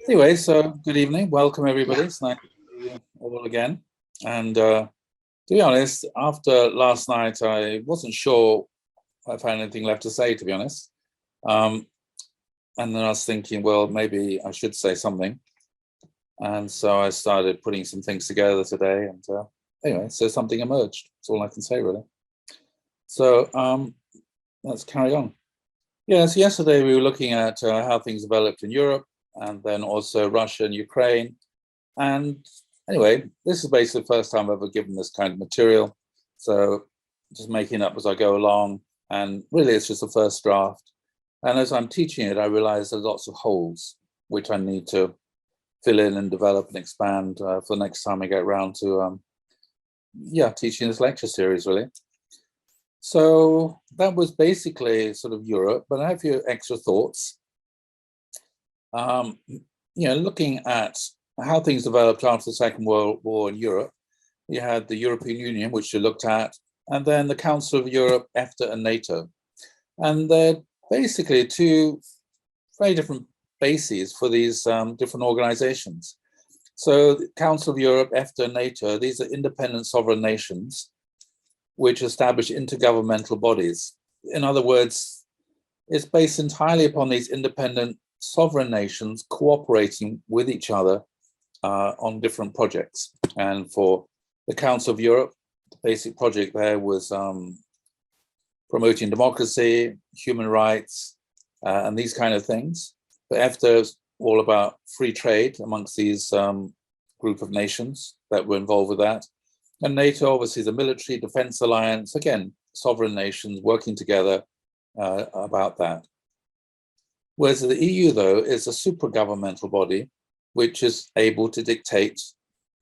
Anyway, so good evening. Welcome, everybody. It's nice to see you all again. And to be honest, after last night, I wasn't sure if I had anything left to say, to be honest. Um, and then I was thinking, well, maybe I should say something. And so I started putting some things together today. And anyway, so something emerged. That's all I can say, really. So let's carry on. Yes, yesterday we were looking at how things developed in Europe and then also Russia and Ukraine. And anyway, this is basically the first time I've ever given this kind of material. So just making up as I go along. And really, it's just the first draft. And as I'm teaching it, I realize there's lots of holes which I need to fill in and develop and expand for the next time I get around to, teaching this lecture series, really. So that was basically sort of Europe, but I have a few extra thoughts. Looking at how things developed after the Second World War in Europe, you had the European Union, which you looked at, and then the Council of Europe, EFTA, and NATO. And they're basically two very different bases for these different organizations. So the Council of Europe, EFTA, and NATO, these are independent sovereign nations which establish intergovernmental bodies. In other words, it's based entirely upon these independent sovereign nations cooperating with each other on different projects. And for the Council of Europe, the basic project there was promoting democracy, human rights, and these kind of things. But EFTA is all about free trade amongst these group of nations that were involved with that. And NATO, obviously, is a military defense alliance, again, sovereign nations working together about that. Whereas the EU, though, is a supragovernmental body which is able to dictate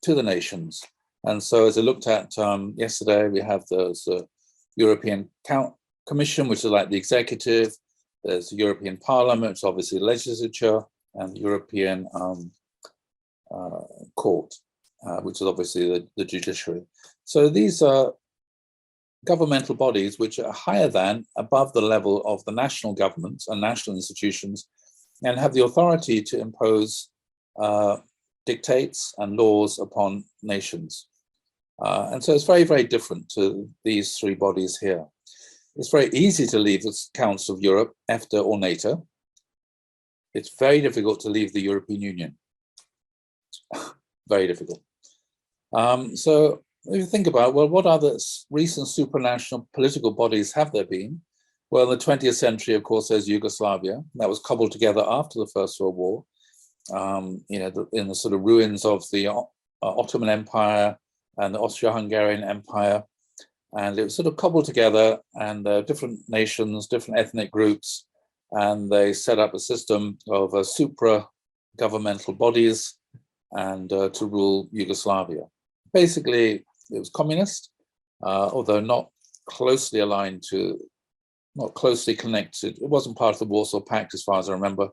to the nations. And so as I looked at yesterday, we have the European Commission, which is like the executive. There's the European Parliament, which is obviously the legislature, and the European Court, which is obviously the judiciary. So these are governmental bodies which are higher than, above the level of the national governments and national institutions, and have the authority to impose dictates and laws upon nations. And so it's very, very different to these three bodies here. It's very easy to leave the Council of Europe, EFTA or NATO. It's very difficult to leave the European Union. Very difficult. So if you think about, well, what other recent supranational political bodies have there been? Well, in the 20th century, of course, there's Yugoslavia. That was cobbled together after the First World War, in the sort of ruins of the Ottoman Empire and the Austro-Hungarian Empire. And it was sort of cobbled together, and different nations, different ethnic groups, and they set up a system of supra-governmental bodies and to rule Yugoslavia. Basically, it was communist, although not closely aligned to, not closely connected. It wasn't part of the Warsaw Pact, as far as I remember.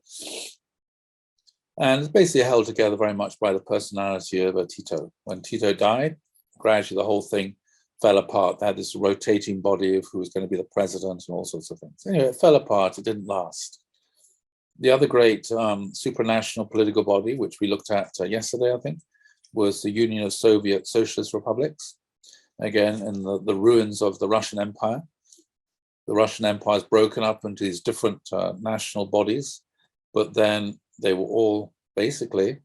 And it's basically held together very much by the personality of Tito. When Tito died, gradually the whole thing fell apart. They had this rotating body of who was going to be the president and all sorts of things. Anyway, it fell apart. It didn't last. The other great supranational political body, which we looked at yesterday, I think, was the Union of Soviet Socialist Republics, again, in the ruins of the Russian Empire. The Russian Empire is broken up into these different national bodies, but then they were all basically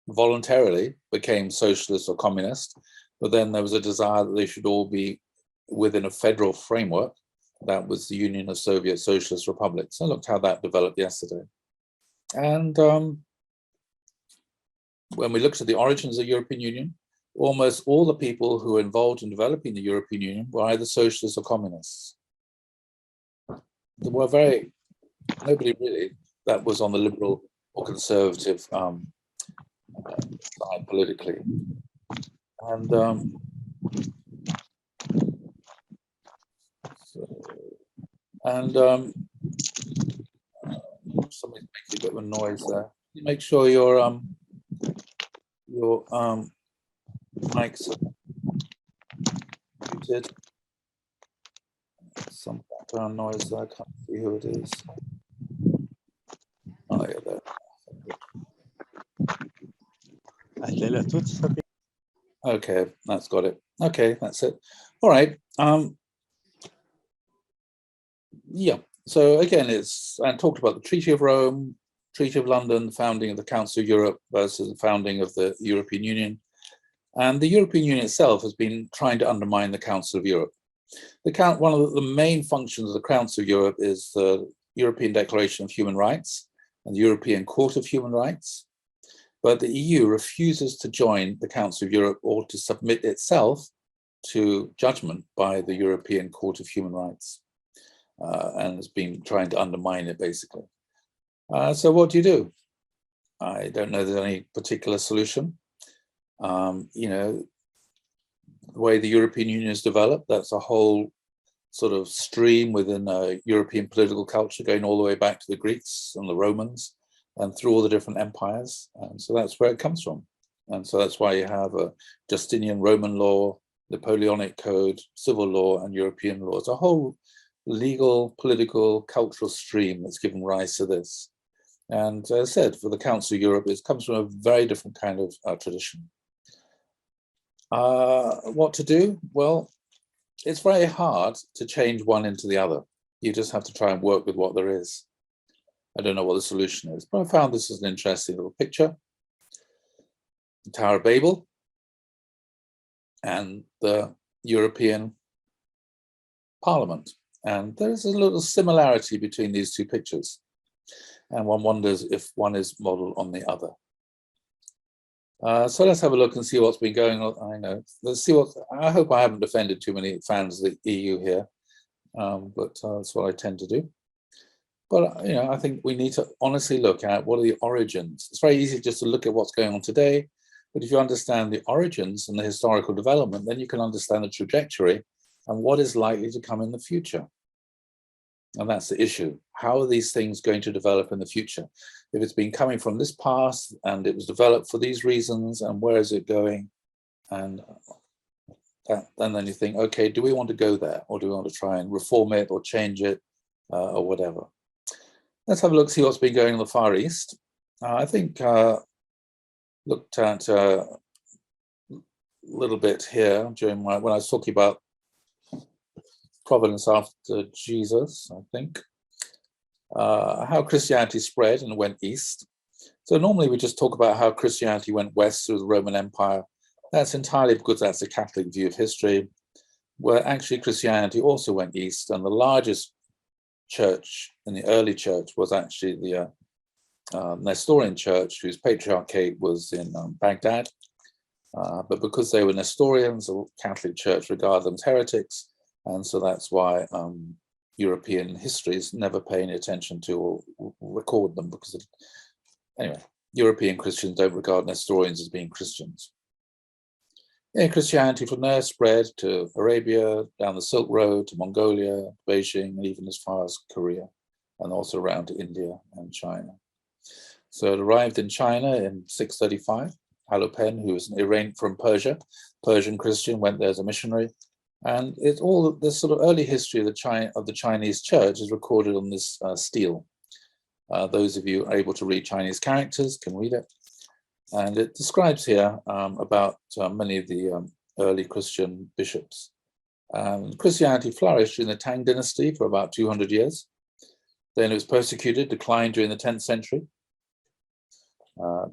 voluntarily became socialist or communist, but then there was a desire that they should all be within a federal framework. That was the Union of Soviet Socialist Republics. I looked how that developed yesterday. And when we looked at the origins of the European Union, almost all the people who were involved in developing the European Union were either socialists or communists. There were nobody really that was on the liberal or conservative side politically. And somebody's making a bit of a noise there. Make sure your mics are muted. Some background noise there. I can't see who it is. Oh yeah, there. Okay, that's got it. Okay, that's it. All right. Yeah. So again, I talked about the Treaty of Rome, Treaty of London, the founding of the Council of Europe versus the founding of the European Union. And the European Union itself has been trying to undermine the Council of Europe. One of the main functions of the Council of Europe is the European Declaration of Human Rights and the European Court of Human Rights. But the EU refuses to join the Council of Europe or to submit itself to judgment by the European Court of Human Rights, and has been trying to undermine it, basically. So what do? I don't know there's any particular solution. You know, the way the European Union is developed, that's a whole sort of stream within European political culture, going all the way back to the Greeks and the Romans and through all the different empires. And so that's where it comes from. And so that's why you have a Justinian Roman law, Napoleonic code, civil law, and European law. It's a whole legal, political, cultural stream that's given rise to this. And as I said, for the Council of Europe, it comes from a very different kind of tradition. What to do? Well, it's very hard to change one into the other. You just have to try and work with what there is. I don't know what the solution is, but I found this as an interesting little picture. The Tower of Babel and the European Parliament. And there's a little similarity between these two pictures. And one wonders if one is modeled on the other. So let's have a look and see what's been going on. I know. Let's see what. I hope I haven't offended too many fans of the EU here, but that's what I tend to do. But you know, I think we need to honestly look at what are the origins. It's very easy just to look at what's going on today, but if you understand the origins and the historical development, then you can understand the trajectory and what is likely to come in the future. And that's the issue. How are these things going to develop in the future? If it's been coming from this past and it was developed for these reasons, and where is it going? And then you think, okay, do we want to go there, or do we want to try and reform it or change it or whatever? Let's have a look, see what's been going in the Far East. I think looked at a little bit here during when I was talking about Providence after Jesus, I think, how Christianity spread and went east. So normally we just talk about how Christianity went west through the Roman Empire. That's entirely because that's a Catholic view of history, where actually Christianity also went east, and the largest church in the early church was actually the Nestorian church, whose patriarchate was in Baghdad. But because they were Nestorians, the Catholic Church regarded them as heretics, and so that's why European histories never pay any attention to or record them, because anyway, European Christians don't regard Nestorians as being Christians. Yeah, Christianity from there spread to Arabia, down the Silk Road, to Mongolia, Beijing, and even as far as Korea, and also around to India and China. So it arrived in China in 635. Alopen, who was from Persia, Persian Christian, went there as a missionary. And it's all this sort of early history of the Chinese church is recorded on this stele. Those of you able to read Chinese characters can read it. And it describes here about many of the early Christian bishops. Christianity flourished in the Tang dynasty for about 200 years. Then it was persecuted, declined during the 10th century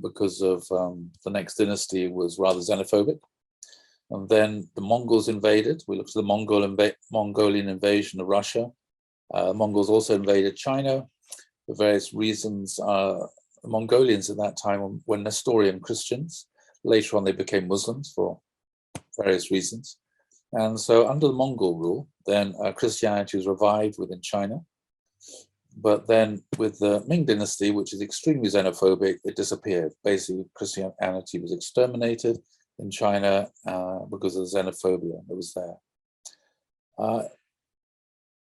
because of the next dynasty was rather xenophobic. And then the Mongols invaded. We looked at the Mongolian invasion of Russia. Mongols also invaded China for various reasons. The Mongolians at that time were Nestorian Christians. Later on, they became Muslims for various reasons. And so under the Mongol rule, then Christianity was revived within China. But then with the Ming dynasty, which is extremely xenophobic, it disappeared. Basically, Christianity was exterminated in China because of the xenophobia that was there.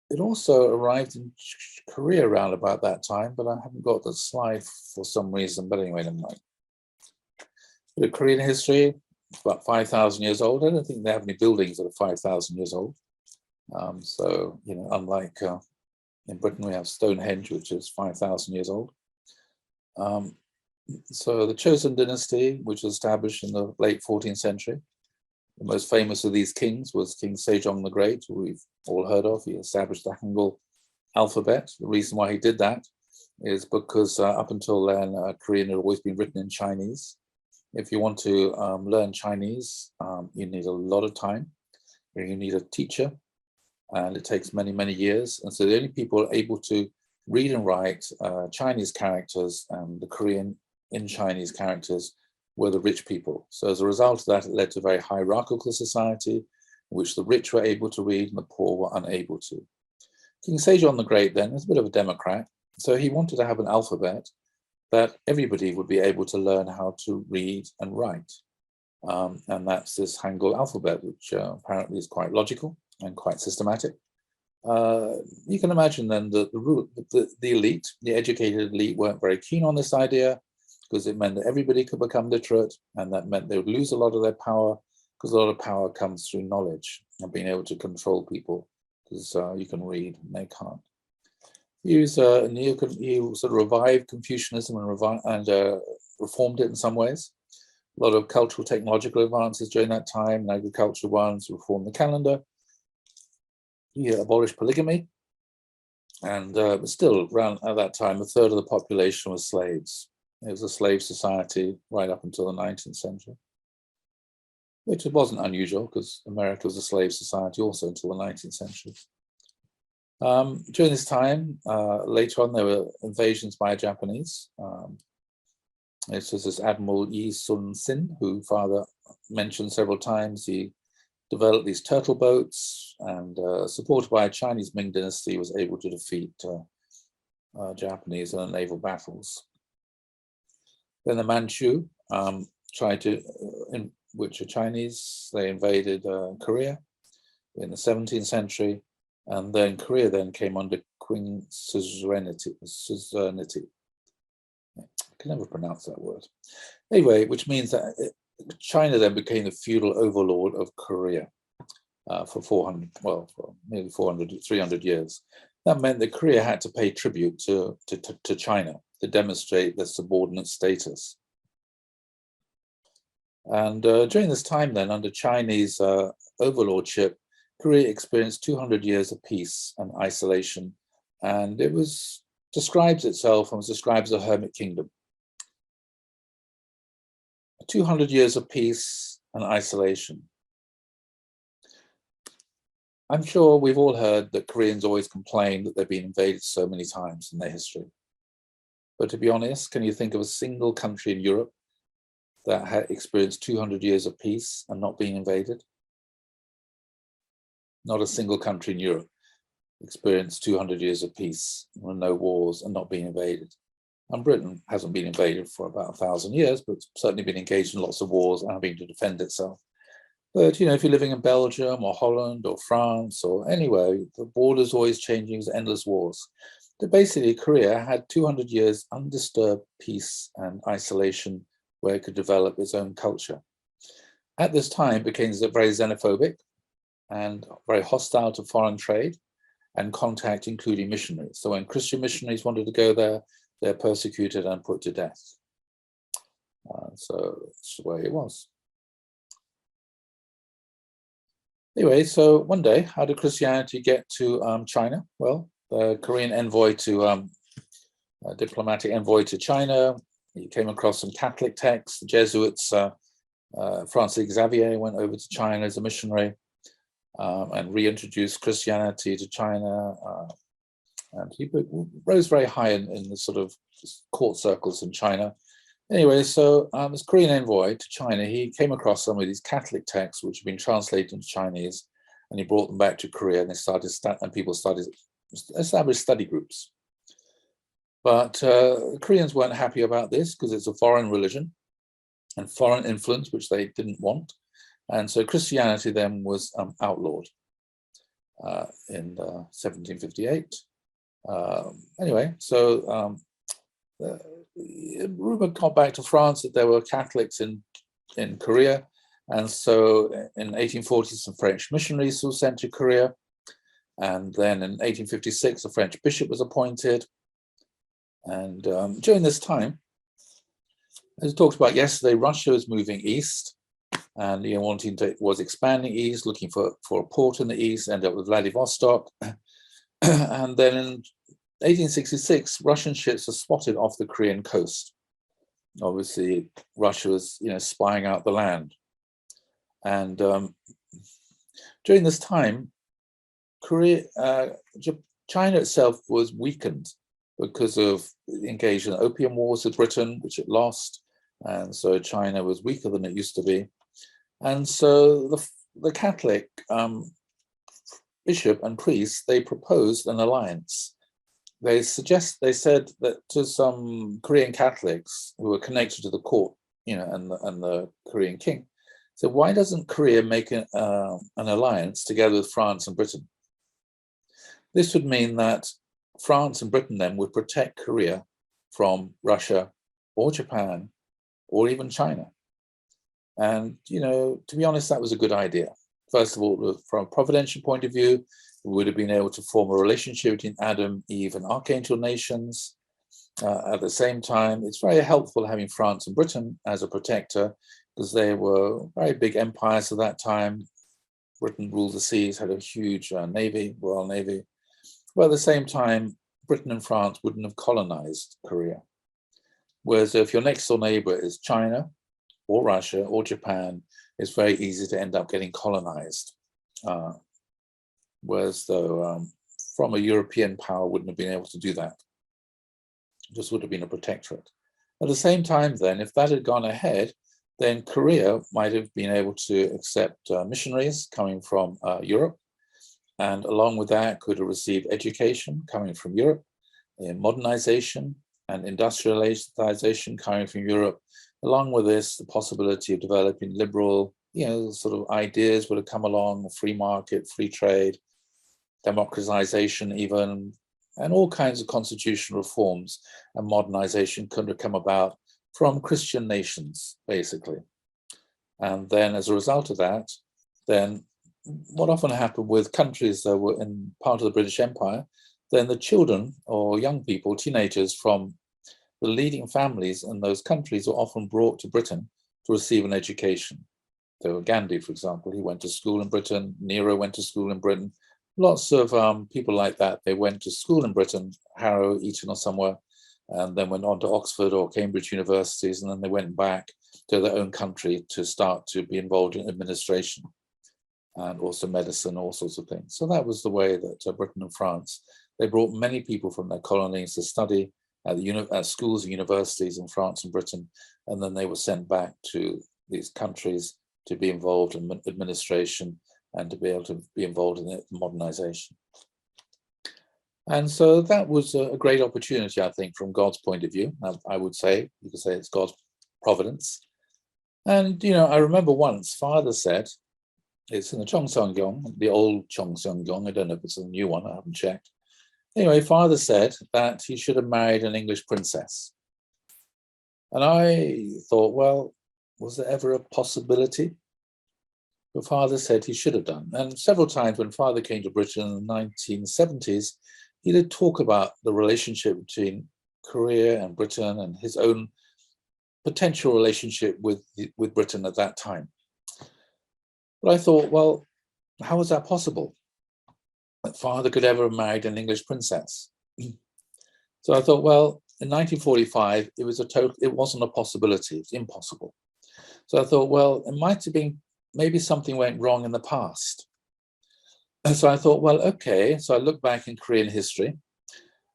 It also arrived in Korea around about that time, but I haven't got the slide for some reason. But anyway, never mind. The Korean history, about 5,000 years old. I don't think they have any buildings that are 5,000 years old. So, you know, unlike in Britain, we have Stonehenge, which is 5,000 years old. So the Chosun dynasty, which was established in the late 14th century, the most famous of these kings was King Sejong the Great, who we've all heard of. He established the Hangul alphabet. The reason why he did that is because up until then, Korean had always been written in Chinese. If you want to learn Chinese, you need a lot of time. You need a teacher, and it takes many, many years. And so the only people able to read and write Chinese characters and the Korean in Chinese characters were the rich people. So as a result of that, it led to a very hierarchical society in which the rich were able to read and the poor were unable to. King Sejong the Great then was a bit of a democrat, so he wanted to have an alphabet that everybody would be able to learn how to read and write. And that's this Hangul alphabet, which apparently is quite logical and quite systematic. You can imagine then that the elite, the educated elite, weren't very keen on this idea, because it meant that everybody could become literate, and that meant they would lose a lot of their power, because a lot of power comes through knowledge and being able to control people, because you can read and they can't. He sort of revived Confucianism and reformed it in some ways. A lot of cultural technological advances during that time, and agricultural ones, reformed the calendar. He abolished polygamy, and still around at that time, a third of the population was slaves. It was a slave society right up until the 19th century, which wasn't unusual because America was a slave society also until the 19th century. During this time, later on, there were invasions by Japanese. This was this Admiral Yi Sun-sin, who Father mentioned several times. He developed these turtle boats, and supported by a Chinese Ming dynasty, was able to defeat Japanese in the naval battles. Then the Manchu tried to, which are Chinese, they invaded Korea in the 17th century, and then Korea then came under Qing suzerainty. I can never pronounce that word. Anyway, which means that China then became the feudal overlord of Korea for nearly 300 years. That meant that Korea had to pay tribute to China to demonstrate their subordinate status. And during this time then, under Chinese overlordship, Korea experienced 200 years of peace and isolation, and it describes itself and was described as a hermit kingdom. 200 years of peace and isolation. I'm sure we've all heard that Koreans always complain that they've been invaded so many times in their history. But to be honest, can you think of a single country in Europe that had experienced 200 years of peace and not being invaded? Not a single country in Europe experienced 200 years of peace and no wars and not being invaded. And Britain hasn't been invaded for about 1,000 years, but it's certainly been engaged in lots of wars and having to defend itself. But, you know, if you're living in Belgium or Holland or France or anywhere, the border's always changing, there's endless wars. But basically, Korea had 200 years undisturbed peace and isolation where it could develop its own culture. At this time, it became very xenophobic and very hostile to foreign trade and contact, including missionaries. So when Christian missionaries wanted to go there, they're persecuted and put to death. So that's the way it was. Anyway, so one day, how did Christianity get to China? Well, the Korean envoy to, diplomatic envoy to China, he came across some Catholic texts. The Jesuits, Francis Xavier went over to China as a missionary and reintroduced Christianity to China. And he rose very high in the sort of court circles in China. Anyway, so as Korean envoy to China, he came across some of these Catholic texts which had been translated into Chinese, and he brought them back to Korea, and people started establish study groups. But Koreans weren't happy about this because it's a foreign religion and foreign influence, which they didn't want. And so Christianity then was outlawed in 1758. Anyway, so rumor got back to France that there were Catholics in Korea, and so in 1840 some French missionaries were sent to Korea, and then in 1856 a French bishop was appointed. And during this time, As we talked about yesterday, Russia was moving east and was expanding east, looking for a port in the east, ended up with Vladivostok. And then in 1866, Russian ships were spotted off the Korean coast. Obviously, Russia was, spying out the land. And during this time, China itself was weakened because of engaging in opium wars with Britain, which it lost. And so China was weaker than it used to be. And so the Catholic bishop and priest, they proposed an alliance. They said that to some Korean Catholics who were connected to the court, and the Korean king, so why doesn't Korea make an alliance together with France and Britain? This would mean that France and Britain then would protect Korea from Russia or Japan or even China. And, to be honest, that was a good idea. First of all, from a providential point of view, we would have been able to form a relationship between Adam, Eve, and Archangel nations. At the same time, it's very helpful having France and Britain as a protector, because they were very big empires at that time. Britain ruled the seas, had a huge navy, Royal Navy. But at the same time, Britain and France wouldn't have colonized Korea. Whereas if your next door neighbor is China or Russia or Japan, it's very easy to end up getting colonized. Whereas though from a European power wouldn't have been able to do that. It just would have been a protectorate. At the same time then, if that had gone ahead, then Korea might have been able to accept missionaries coming from Europe, and along with that could have received education coming from Europe, modernization and industrialization coming from Europe. Along with this, the possibility of developing liberal, sort of ideas would have come along: free market, free trade, democratization even, and all kinds of constitutional reforms and modernization could have come about from Christian nations, basically. And then as a result of that, then what often happened with countries that were in part of the British Empire, then the children or young people, teenagers from the leading families in those countries were often brought to Britain to receive an education. So Gandhi, for example, he went to school in Britain. Nero went to school in Britain. Lots of people like that, they went to school in Britain, Harrow, Eton or somewhere, and then went on to Oxford or Cambridge universities, and then they went back to their own country to start to be involved in administration and also medicine, all sorts of things. So that was the way that Britain and France, they brought many people from their colonies to study at schools and universities in France and Britain, and then they were sent back to these countries to be involved in administration and to be able to be involved in modernization. And so that was a great opportunity, I think, from God's point of view. I would say, you could say it's God's providence. And, I remember once Father said, it's in the Chongseongyong, the old Chongseongyong, I don't know if it's a new one, I haven't checked. Anyway, Father said that he should have married an English princess. And I thought, well, was there ever a possibility? But Father said he should have done. And several times when Father came to Britain in the 1970s, he did talk about the relationship between Korea and Britain and his own potential relationship with Britain at that time. But I thought, well, how was that possible? That Father could ever have married an English princess. So I thought, well, in 1945, it wasn't a possibility, it's impossible. So I thought, well, it might have been, maybe something went wrong in the past. And so I thought, well, okay. So I looked back in Korean history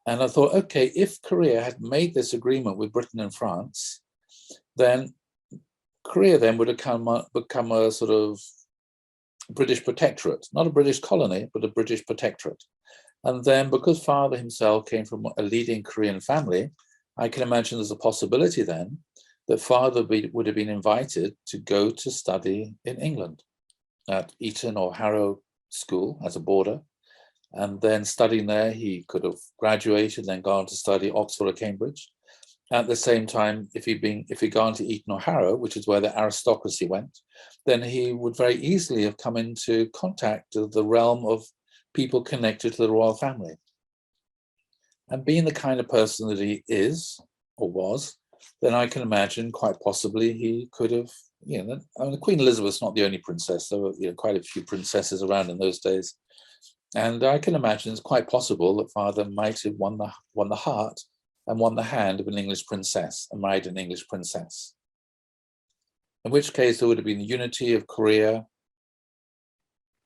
and I thought, okay, if Korea had made this agreement with Britain and France, then Korea then would have become a sort of British protectorate, not a British colony, but a British protectorate. And then because Father himself came from a leading Korean family, I can imagine there's a possibility then that Father would have been invited to go to study in England at Eton or Harrow School as a boarder. And then studying there, he could have graduated, then gone to study Oxford or Cambridge. At the same time, if he'd gone to Eton or Harrow, which is where the aristocracy went, then he would very easily have come into contact with the realm of people connected to the royal family. And being the kind of person that he is, or was, then I can imagine quite possibly he could have, I mean, Queen Elizabeth's not the only princess. There were quite a few princesses around in those days. And I can imagine it's quite possible that father might have won the heart and won the hand of an English princess and married an English princess. In which case there would have been the unity of Korea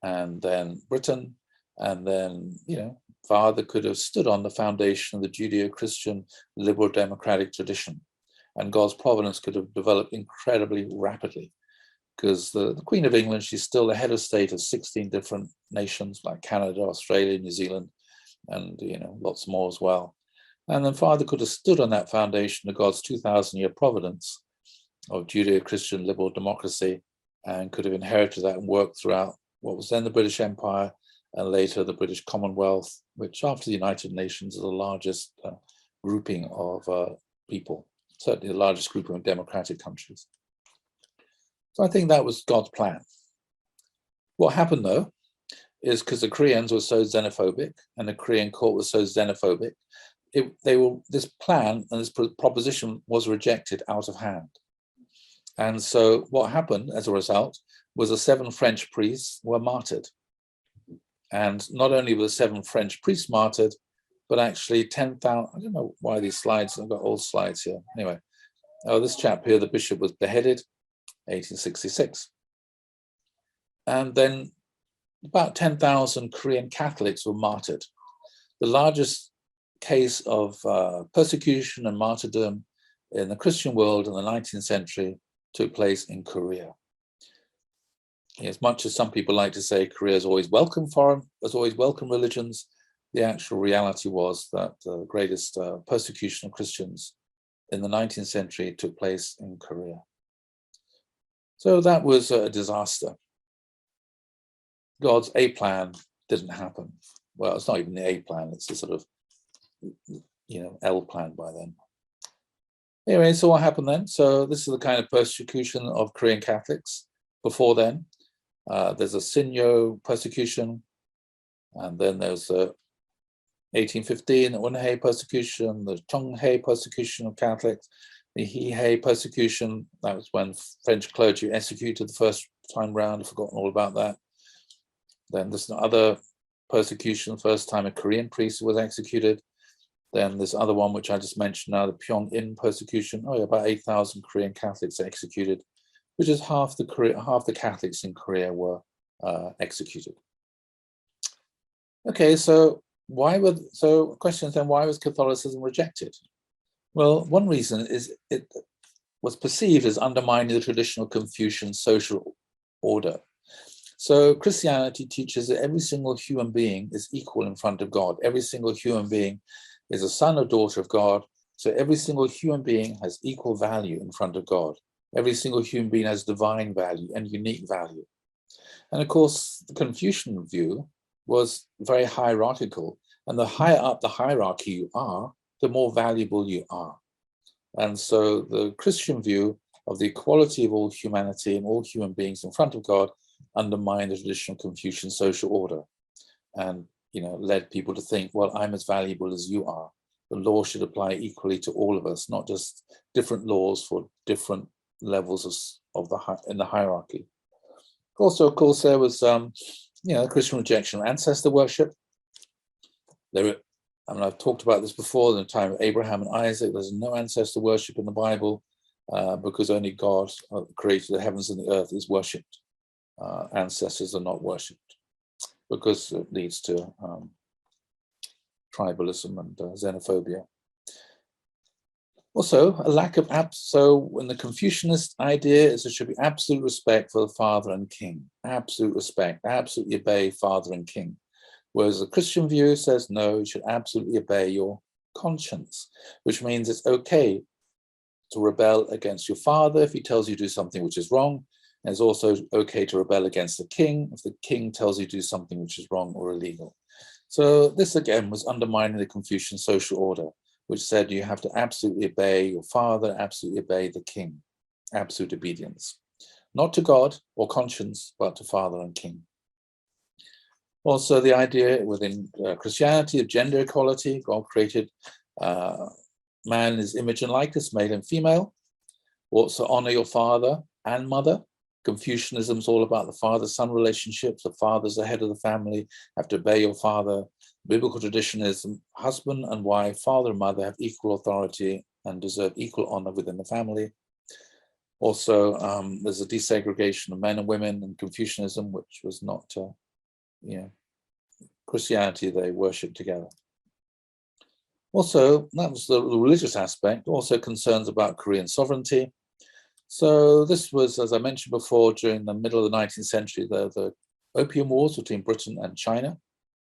and then Britain, and then, father could have stood on the foundation of the Judeo-Christian liberal democratic tradition, and God's providence could have developed incredibly rapidly, because the Queen of England, she's still the head of state of 16 different nations like Canada, Australia, New Zealand, and lots more as well. And then father could have stood on that foundation of God's 2,000-year providence of Judeo-Christian liberal democracy, and could have inherited that and worked throughout what was then the British Empire and later the British Commonwealth, which after the United Nations is the largest grouping of people, certainly the largest grouping of democratic countries. So I think that was God's plan. What happened though, is because the Koreans were so xenophobic and the Korean court was so xenophobic, this plan and this proposition was rejected out of hand. And so what happened as a result was the 7 French priests were martyred. And not only were the 7 French priests martyred, but actually 10,000, I don't know why these slides, I've got old slides here. Anyway, this chap here, the bishop was beheaded, 1866. And then about 10,000 Korean Catholics were martyred. The largest case of persecution and martyrdom in the Christian world in the 19th century took place in Korea. As much as some people like to say Korea is always welcome religions, the actual reality was that the greatest persecution of Christians in the 19th century took place in Korea. So that was a disaster. God's A plan didn't happen. Well, it's not even the A plan, it's the sort of, L plan by then. Anyway, so what happened then? So this is the kind of persecution of Korean Catholics before then. There's a Sinyo persecution, and then there's the 1815 Eunhae persecution, the Cheonghae persecution of Catholics, the Hihei persecution. That was when French clergy executed the first time round. I've forgotten all about that. Then there's another persecution, first time a Korean priest was executed. Then this other one, which I just mentioned now, the Pyongyang persecution. Oh yeah, about 8,000 Korean Catholics executed, which is half the Catholics in Korea were executed. Okay, so questions then, why was Catholicism rejected? Well, one reason is it was perceived as undermining the traditional Confucian social order. So Christianity teaches that every single human being is equal in front of God. Every single human being is a son or daughter of God. So every single human being has equal value in front of God. Every single human being has divine value and unique value. And of course, the Confucian view was very hierarchical. And the higher up the hierarchy you are, the more valuable you are. And so the Christian view of the equality of all humanity and all human beings in front of God undermined the traditional Confucian social order, and led people to think, well, I'm as valuable as you are. The law should apply equally to all of us, not just different laws for different levels in the hierarchy. Also, of course, there was Christian rejection of ancestor worship. I've talked about this before. In the time of Abraham and Isaac, there's no ancestor worship in the Bible because only God, created the heavens and the earth, is worshipped. Ancestors are not worshipped because it leads to tribalism and xenophobia. Also, a lack of so when the Confucianist idea is there should be absolute respect for the father and king, absolute respect, absolutely obey father and king. Whereas the Christian view says, no, you should absolutely obey your conscience, which means it's okay to rebel against your father if he tells you to do something which is wrong. And it's also okay to rebel against the king if the king tells you to do something which is wrong or illegal. So this again was undermining the Confucian social order, which said you have to absolutely obey your father, absolutely obey the king, absolute obedience, not to God or conscience, but to father and king. Also, the idea within Christianity of gender equality. God created man in his image and likeness, male and female. Also honor your father and mother. Confucianism is all about the father-son relationships. The father's the head of the family, have to obey your father. Biblical tradition is husband and wife, father and mother have equal authority and deserve equal honor within the family. Also, there's a desegregation of men and women in Confucianism, which was not, Christianity, they worship together. Also, that was the religious aspect, also concerns about Korean sovereignty. So this was, as I mentioned before, during the middle of the 19th century, the Opium Wars between Britain and China.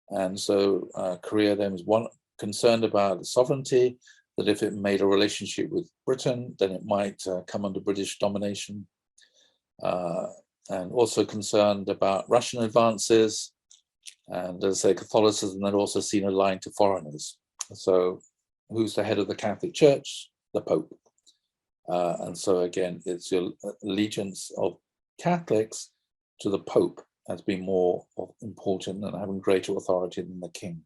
And so Korea then was concerned about sovereignty, that if it made a relationship with Britain, then it might come under British domination. And also concerned about Russian advances. And as I say, Catholicism had also seen a line to foreigners. So who's the head of the Catholic Church? The Pope. And so again, it's your allegiance of Catholics to the Pope as being more important and having greater authority than the king.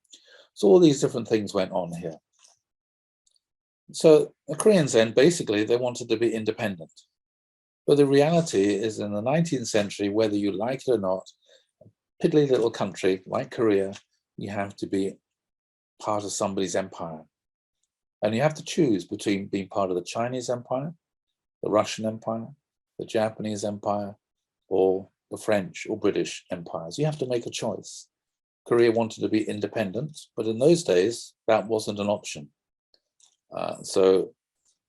So all these different things went on here. So the Koreans then, basically, they wanted to be independent. But the reality is in the 19th century, whether you like it or not, a piddly little country like Korea, you have to be part of somebody's empire. And you have to choose between being part of the Chinese empire, the Russian empire, the Japanese empire, or the French or British empires. You have to make a choice. Korea wanted to be independent, but in those days, that wasn't an option. So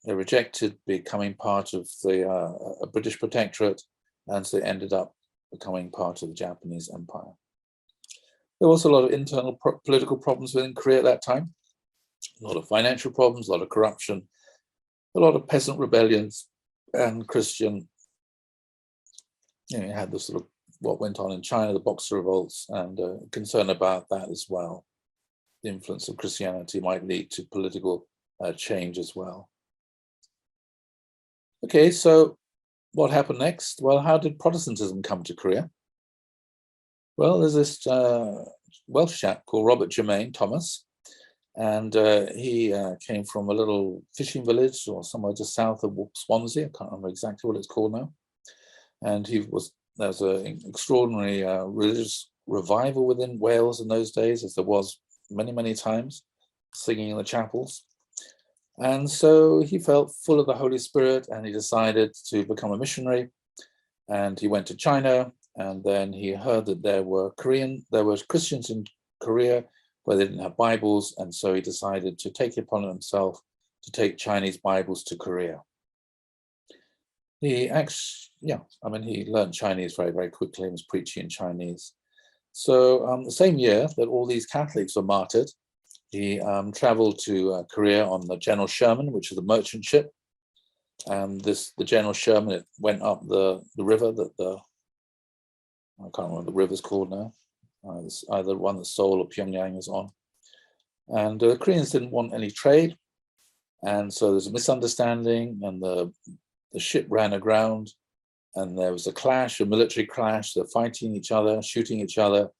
they rejected becoming part of the British protectorate, and so they ended up becoming part of the Japanese empire. There was a lot of internal political problems within Korea at that time, a lot of financial problems, a lot of corruption, a lot of peasant rebellions, and Christian, you had the sort of what went on in China, the Boxer revolts, and concern about that as well. The influence of Christianity might lead to political change as well. Okay, so what happened next? Well, how did Protestantism come to Korea? Well, there's this Welsh chap called Robert Jermaine Thomas, and he came from a little fishing village or somewhere just south of Swansea. I can't remember exactly what it's called now. And there was an extraordinary religious revival within Wales in those days, as there was many, many times, singing in the chapels. And so he felt full of the Holy Spirit, and he decided to become a missionary. And he went to China, and then he heard that there were Christians in Korea where they didn't have Bibles, and so he decided to take it upon himself to take Chinese Bibles to Korea. He he learned Chinese very, very quickly and was preaching in Chinese. So the same year that all these Catholics were martyred, he traveled to Korea on the General Sherman, which is a merchant ship. And the General Sherman, it went up the river that I can't remember what the river's called now. It's either one that Seoul or Pyongyang is on. And the Koreans didn't want any trade. And so there's a misunderstanding, and the ship ran aground, and there was a clash, a military clash. They're fighting each other, shooting each other.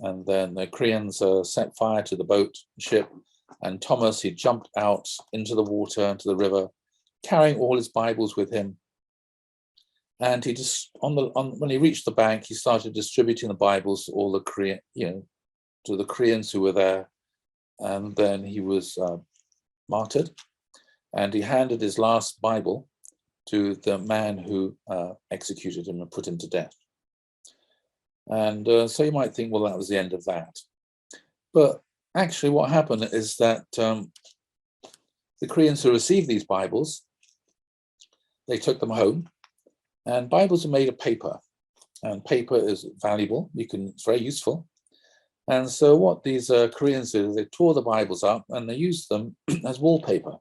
And then the Koreans set fire to the ship. And Thomas, he jumped out into the water, into the river, carrying all his Bibles with him. And he just, when he reached the bank, he started distributing the Bibles to all the to the Koreans who were there. And then he was martyred, and he handed his last Bible to the man who executed him and put him to death. And so you might think, well, that was the end of that. But actually what happened is that the Koreans who received these Bibles, they took them home. And Bibles are made of paper, and paper is valuable. It's very useful. And so what these Koreans did is they tore the Bibles up and they used them as wallpaper.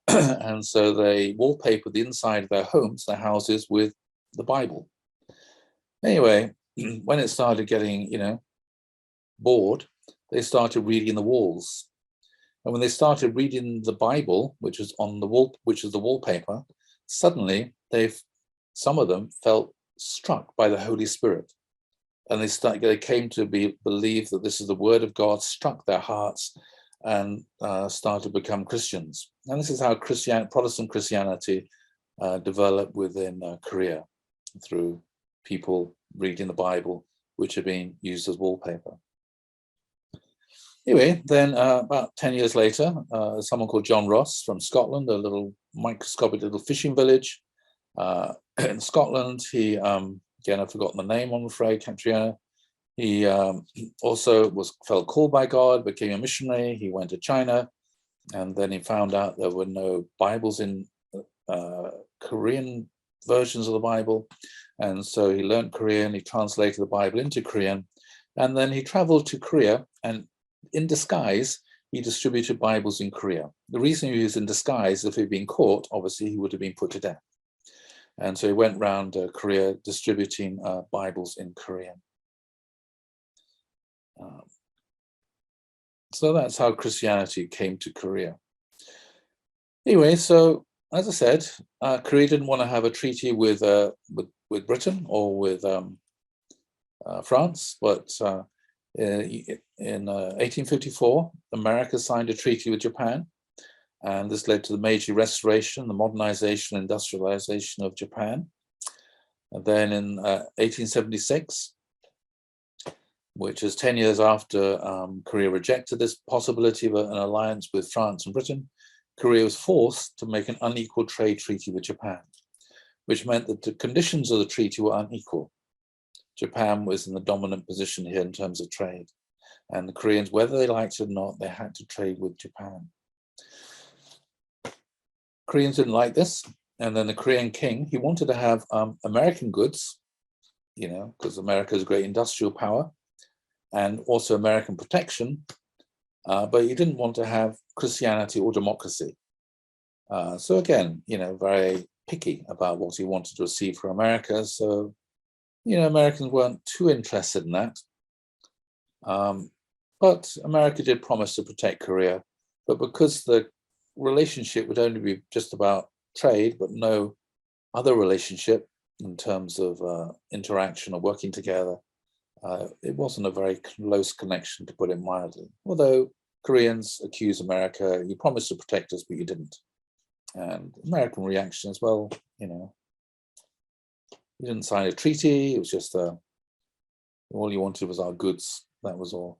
And so they wallpapered the inside of their homes, their houses, with the Bible. Anyway, when it started getting, bored, they started reading the walls. And when they started reading the Bible, which is on the wall, which is the wallpaper, suddenly some of them felt struck by the Holy Spirit, and they came to believe that this is the Word of God, struck their hearts, and started to become Christians. And this is how Protestant Christianity developed within Korea through people reading the Bible, which had been used as wallpaper. Anyway, then about 10 years later, someone called John Ross from Scotland, a little microscopic little fishing village in Scotland. He, again, I've forgotten the name, I'm afraid, Catriona. He also felt called by God, became a missionary. He went to China, and then he found out there were no Bibles in Korean versions of the Bible. And so he learned Korean, he translated the Bible into Korean, and then he traveled to Korea, and in disguise, he distributed Bibles in Korea. The reason he was in disguise, if he'd been caught, obviously he would have been put to death. And so he went around Korea distributing Bibles in Korean. So that's how Christianity came to Korea. Anyway, so as I said, Korea didn't want to have a treaty with Britain or with France, but in 1854, America signed a treaty with Japan, and this led to the Meiji Restoration, the modernization, industrialization of Japan. And then in 1876, which is 10 years after Korea rejected this possibility of an alliance with France and Britain, Korea was forced to make an unequal trade treaty with Japan, which meant that the conditions of the treaty were unequal. Japan was in the dominant position here in terms of trade. And the Koreans, whether they liked it or not, they had to trade with Japan. Koreans didn't like this. And then the Korean king, he wanted to have American goods, you know, because America is a great industrial power, and also American protection, but he didn't want to have Christianity or democracy. So again, you know, very picky about what he wanted to receive for America. So, you know, Americans weren't too interested in that. But America did promise to protect Korea. But because the relationship would only be just about trade, but no other relationship in terms of interaction or working together, it wasn't a very close connection, to put it mildly. Although Koreans accuse America, you promised to protect us, but you didn't. And American reaction as well, you know, you didn't sign a treaty, it was just all you wanted was our goods, that was all.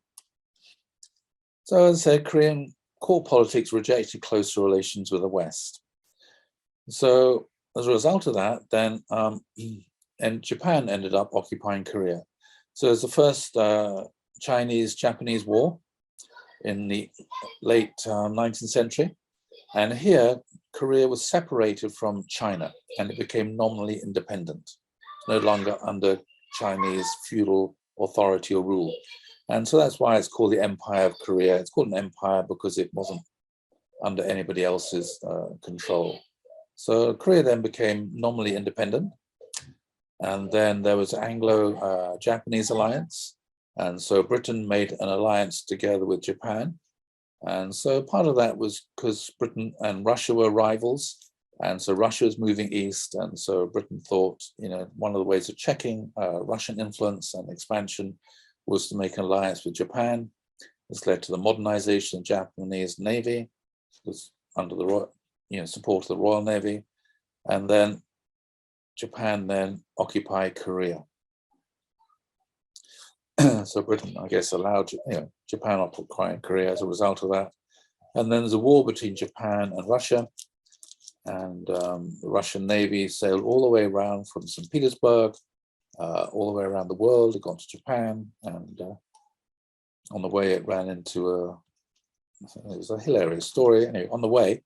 So as I said, Korean court politics rejected closer relations with the West. So as a result of that, then, and Japan ended up occupying Korea. So it was the first Chinese-Japanese war in the late 19th century. And here, Korea was separated from China, and it became nominally independent, no longer under Chinese feudal authority or rule. And so that's why it's called the Empire of Korea. It's called an empire because it wasn't under anybody else's control. So Korea then became nominally independent. And then there was Anglo-Japanese alliance. And so Britain made an alliance together with Japan. And so part of that was because Britain and Russia were rivals. And so Russia was moving east. And so Britain thought, you know, one of the ways of checking Russian influence and expansion was to make an alliance with Japan. This led to the modernization of the Japanese Navy. It was under the support of the Royal Navy. And then Japan then occupied Korea. So Britain, I guess, allowed Japan occupying Korea as a result of that. And then there's a war between Japan and Russia. And the Russian Navy sailed all the way around from St. Petersburg, all the way around the world. It got to Japan. And on the way, it ran into it was a hilarious story. Anyway, on the way,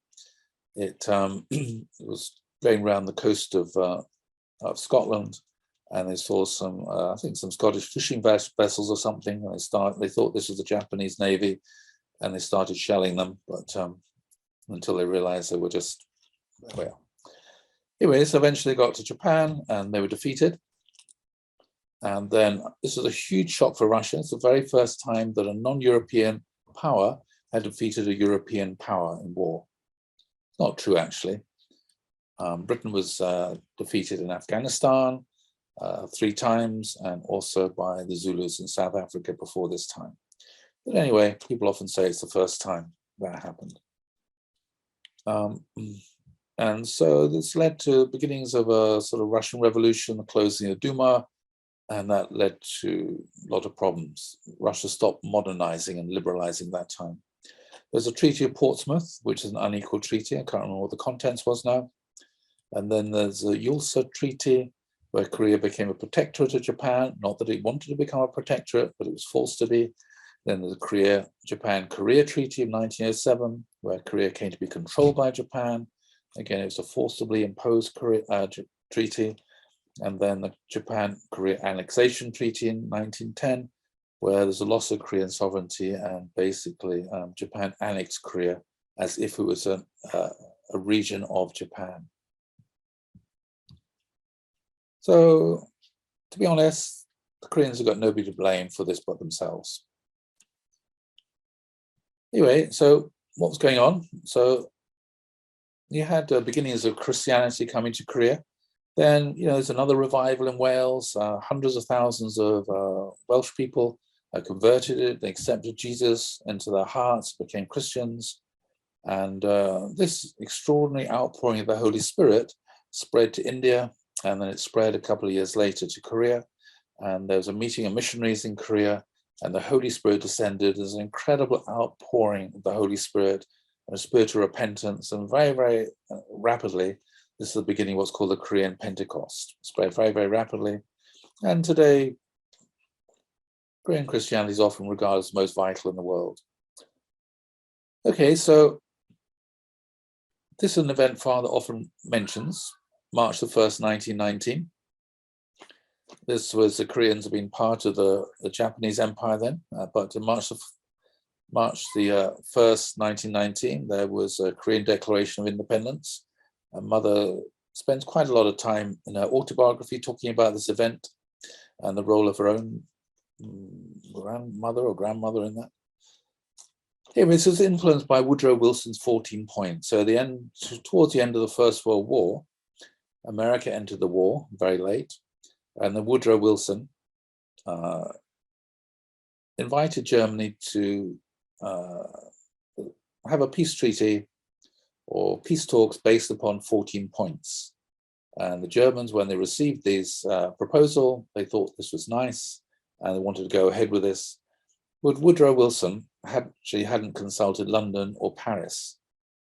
it was going around the coast of Scotland, and they saw some, I think, some Scottish fishing vessels or something. And they thought this was the Japanese Navy, and they started shelling them, but until they realized they were just, well. Anyway, so eventually they got to Japan, and they were defeated. And then this was a huge shock for Russia. It's the very first time that a non-European power had defeated a European power in war. It's not true, actually. Britain was defeated in Afghanistan 3 times, and also by the Zulus in South Africa before this time. But anyway, people often say it's the first time that happened. And so this led to beginnings of a sort of Russian Revolution, the closing of Duma, and that led to a lot of problems. Russia stopped modernizing and liberalizing that time. There's a Treaty of Portsmouth, which is an unequal treaty. I can't remember what the contents was now. And then there's a Yulsa Treaty, where Korea became a protectorate of Japan. Not that it wanted to become a protectorate, but it was forced to be. Then there's the Japan-Korea Treaty of 1907, where Korea came to be controlled by Japan. Again, it was a forcibly imposed treaty. And then the Japan-Korea Annexation Treaty in 1910, where there's a loss of Korean sovereignty, and basically Japan annexed Korea as if it was a region of Japan. So, to be honest, the Koreans have got nobody to blame for this but themselves. Anyway, so what was going on? So you had beginnings of Christianity coming to Korea. Then, there's another revival in Wales. Hundreds of thousands of Welsh people converted it. They accepted Jesus into their hearts, became Christians. And this extraordinary outpouring of the Holy Spirit spread to India, and then it spread a couple of years later to Korea. And there was a meeting of missionaries in Korea, and the Holy Spirit descended. There's an incredible outpouring of the Holy Spirit and a spirit of repentance, and very, very rapidly, this is the beginning of what's called the Korean Pentecost. It spread very, very rapidly. And today, Korean Christianity is often regarded as most vital in the world. Okay, so this is an event Father often mentions, March the 1st, 1919. This was the Koreans have been part of the Japanese Empire then, but in March the 1st, 1919, there was a Korean Declaration of Independence. Mother spends quite a lot of time in her autobiography talking about this event and the role of her own grandmother or grandmother in that. Anyway, this was influenced by Woodrow Wilson's 14 points. So towards the end of the First World War, America entered the war very late, and then Woodrow Wilson invited Germany to have a peace treaty or peace talks based upon 14 points. And the Germans, when they received this proposal, they thought this was nice and they wanted to go ahead with this. But Woodrow Wilson hadn't consulted London or Paris,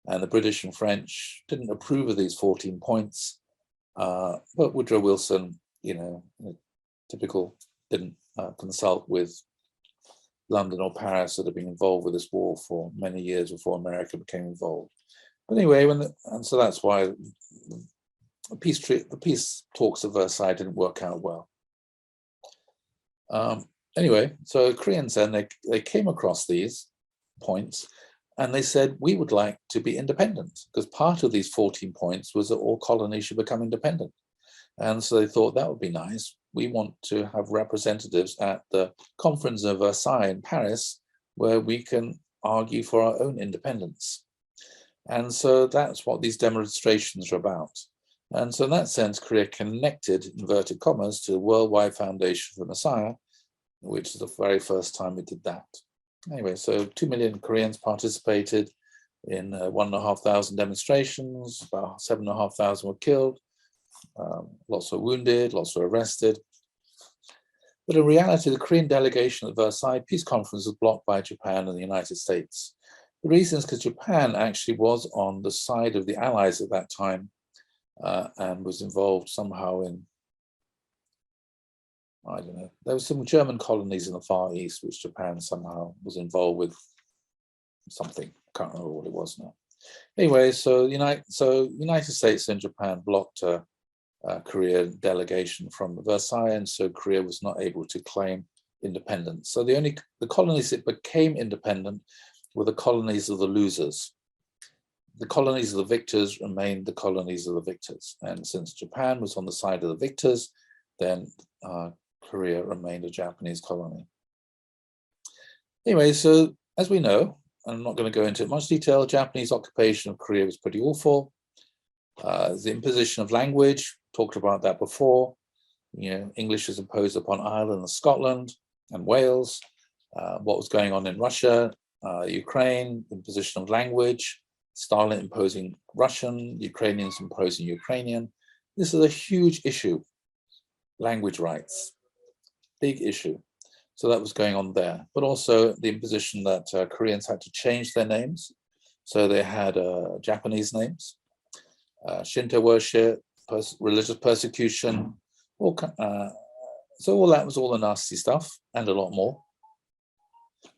and the British and French didn't approve of these 14 points. But Woodrow Wilson, typical, didn't consult with London or Paris that had been involved with this war for many years before America became involved. But anyway, and so that's why the peace talks of Versailles didn't work out well. Anyway, so Koreans then, they came across these points and they said, we would like to be independent, because part of these 14 points was that all colonies should become independent. And so they thought that would be nice. We want to have representatives at the conference of Versailles in Paris where we can argue for our own independence. And so that's what these demonstrations are about. And so in that sense, Korea connected, inverted commas, to the Worldwide Foundation for Messiah, which is the very first time it did that. Anyway, so 2 million Koreans participated in 1,500 demonstrations, about 7,500 were killed, lots were wounded, lots were arrested. But in reality, the Korean delegation at the Versailles Peace Conference was blocked by Japan and the United States. The reason is because Japan actually was on the side of the Allies at that time and was involved somehow in, I don't know, there were some German colonies in the Far East which Japan somehow was involved with something. I can't remember what it was now. Anyway, so United States and Japan blocked a Korea delegation from Versailles, and so Korea was not able to claim independence. So the colonies that became independent were the colonies of the losers. The colonies of the victors remained the colonies of the victors. And since Japan was on the side of the victors, then Korea remained a Japanese colony. Anyway, so as we know, and I'm not going to go into much detail, Japanese occupation of Korea was pretty awful. The imposition of language, talked about that before. English was imposed upon Ireland and Scotland and Wales. What was going on in Russia, Ukraine, imposition of language. Stalin imposing Russian, Ukrainians imposing Ukrainian. This is a huge issue. Language rights, big issue. So that was going on there. But also the imposition that Koreans had to change their names. So they had Japanese names, Shinto worship, religious persecution. So all that was all the nasty stuff and a lot more.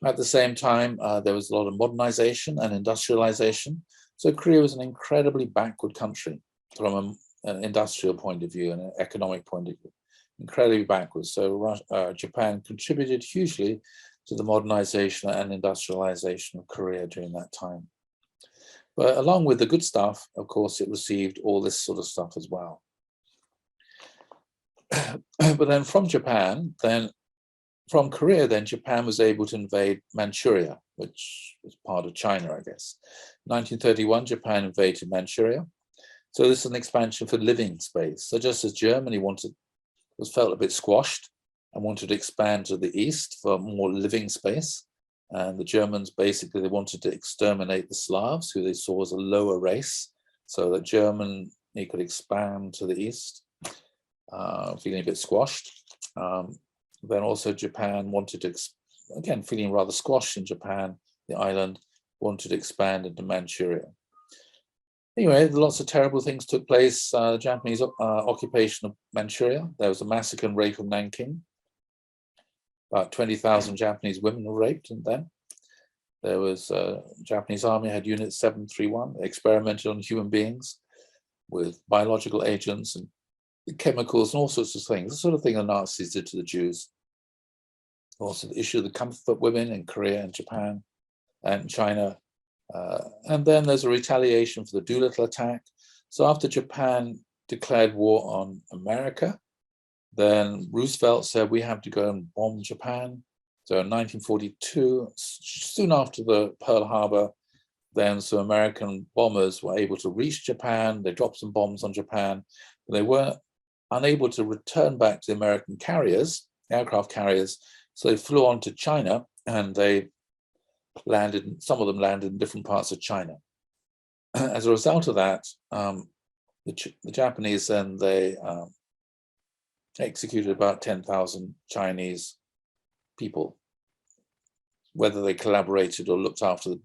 At the same time, there was a lot of modernization and industrialization. So Korea was an incredibly backward country from an industrial point of view and an economic point of view, incredibly backwards. So Japan contributed hugely to the modernization and industrialization of Korea during that time. But along with the good stuff, of course, it received all this sort of stuff as well. But then from Korea, then Japan was able to invade Manchuria, which was part of China, I guess. 1931, Japan invaded Manchuria. So this is an expansion for living space. So just as Germany felt a bit squashed and wanted to expand to the east for more living space, and the Germans basically, they wanted to exterminate the Slavs, who they saw as a lower race, so that Germany could expand to the east, feeling a bit squashed. Then also Japan wanted to, again, feeling rather squashed in Japan, the island, wanted to expand into Manchuria. Anyway, lots of terrible things took place. The Japanese occupation of Manchuria. There was a massacre and rape of Nanking. About 20,000 Japanese women were raped then. There was Japanese army had Unit 731, experimented on human beings with biological agents and chemicals and all sorts of things, the sort of thing the Nazis did to the Jews. Also the issue of the comfort women in Korea and Japan and China. And then there's a retaliation for the Doolittle attack. So after Japan declared war on America, then Roosevelt said we have to go and bomb Japan. So in 1942, soon after the Pearl Harbor, then some American bombers were able to reach Japan. They dropped some bombs on Japan. But they were unable to return back to the American carriers, aircraft carriers. So they flew on to China and they landed, some of them landed in different parts of China. As a result of that, the Japanese then, they executed about 10,000 Chinese people. Whether they collaborated or looked after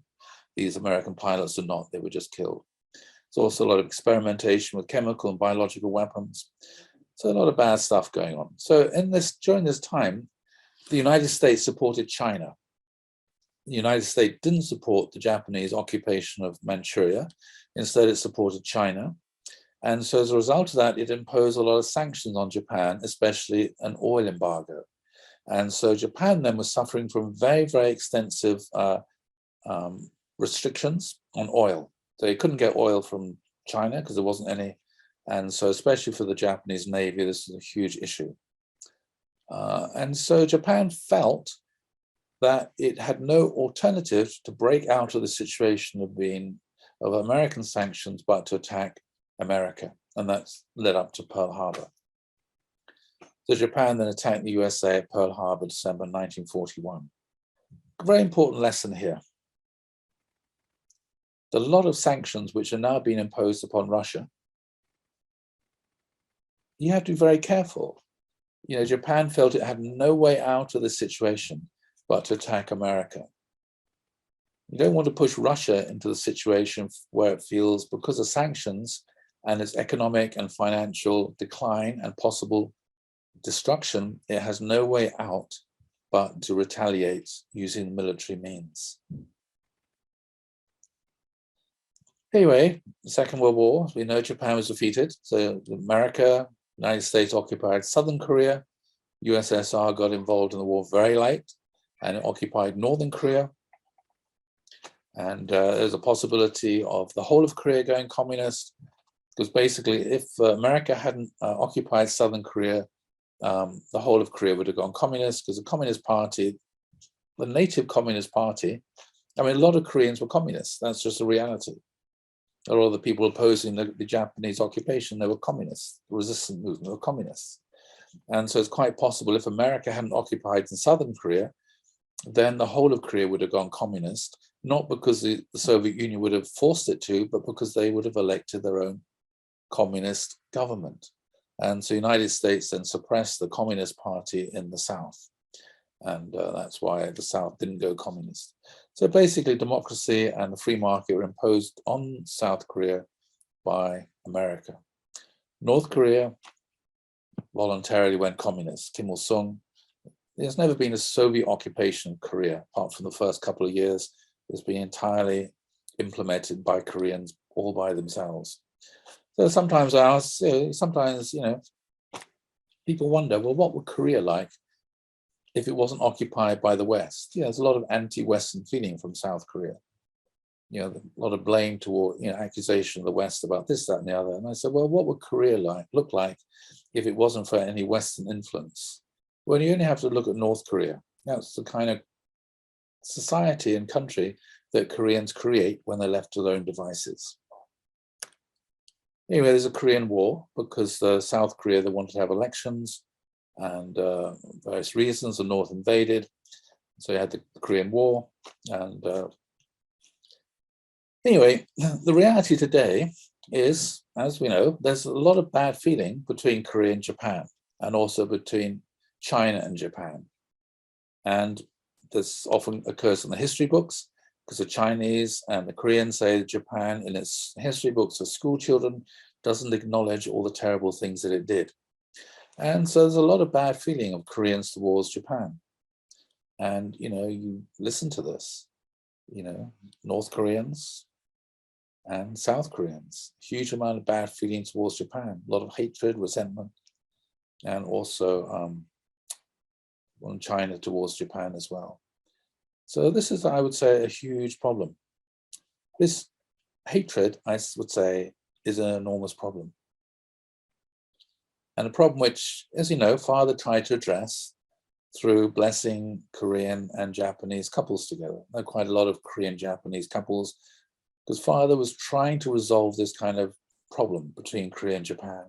these American pilots or not, they were just killed. There's also a lot of experimentation with chemical and biological weapons. So a lot of bad stuff going on. So during this time, the United States supported China. The United States didn't support the Japanese occupation of Manchuria. Instead, it supported China. And so as a result of that, it imposed a lot of sanctions on Japan, especially an oil embargo. And so Japan then was suffering from very, very extensive restrictions on oil. So they couldn't get oil from China because there wasn't any. And so especially for the Japanese Navy, this is a huge issue. And so Japan felt that it had no alternative to break out of the situation of American sanctions, but to attack America. And that's led up to Pearl Harbor. So Japan then attacked the USA at Pearl Harbor, December 1941. A very important lesson here. A lot of sanctions which are now being imposed upon Russia, you have to be very careful. You know, Japan felt it had no way out of this situation but to attack America. You don't want to push Russia into the situation where it feels, because of sanctions and its economic and financial decline and possible destruction, it has no way out but to retaliate using military means. Anyway, the Second World War, we know Japan was defeated. So America, United States occupied Southern Korea. USSR got involved in the war very late, and it occupied Northern Korea. And there's a possibility of the whole of Korea going communist, because basically if America hadn't occupied Southern Korea, the whole of Korea would have gone communist, because the Communist Party, the native Communist Party, I mean, a lot of Koreans were communists. That's just a reality. A lot of the people opposing the Japanese occupation, they were communists. The resistance movement were communists. And so it's quite possible if America hadn't occupied in Southern Korea, then the whole of Korea would have gone communist, not because the Soviet Union would have forced it to, but because they would have elected their own communist government. And so the United States then suppressed the Communist Party in the South. And that's why the South didn't go communist. So basically, democracy and the free market were imposed on South Korea by America. North Korea voluntarily went communist. Kim Il-sung, there's never been a Soviet occupation of Korea, apart from the first couple of years. It's been entirely implemented by Koreans all by themselves. So sometimes I ask, sometimes, people wonder, well, what would Korea like if it wasn't occupied by the West? There's a lot of anti-Western feeling from South Korea. A lot of blame toward, accusation of the West about this, that, and the other. And I said, well, what would Korea look like if it wasn't for any Western influence? Well, you only have to look at North Korea. That's the kind of society and country that Koreans create when they're left to their own devices. Anyway, there's a Korean War because South Korea, they wanted to have elections, and various reasons, the North invaded. So you had the Korean War. And anyway, the reality today is, as we know, there's a lot of bad feeling between Korea and Japan, and also between China and Japan. And this often occurs in the history books, because the Chinese and the Koreans say that Japan, in its history books for school children, doesn't acknowledge all the terrible things that it did. And so there's a lot of bad feeling of Koreans towards Japan. And, you listen to this, North Koreans and South Koreans, huge amount of bad feeling towards Japan, a lot of hatred, resentment, and also on China towards Japan as well. So this is, I would say, a huge problem. This hatred, I would say, is an enormous problem. And a problem which, as you know, Father tried to address through blessing Korean and Japanese couples together. There are quite a lot of Korean-Japanese couples, because Father was trying to resolve this kind of problem between Korea and Japan.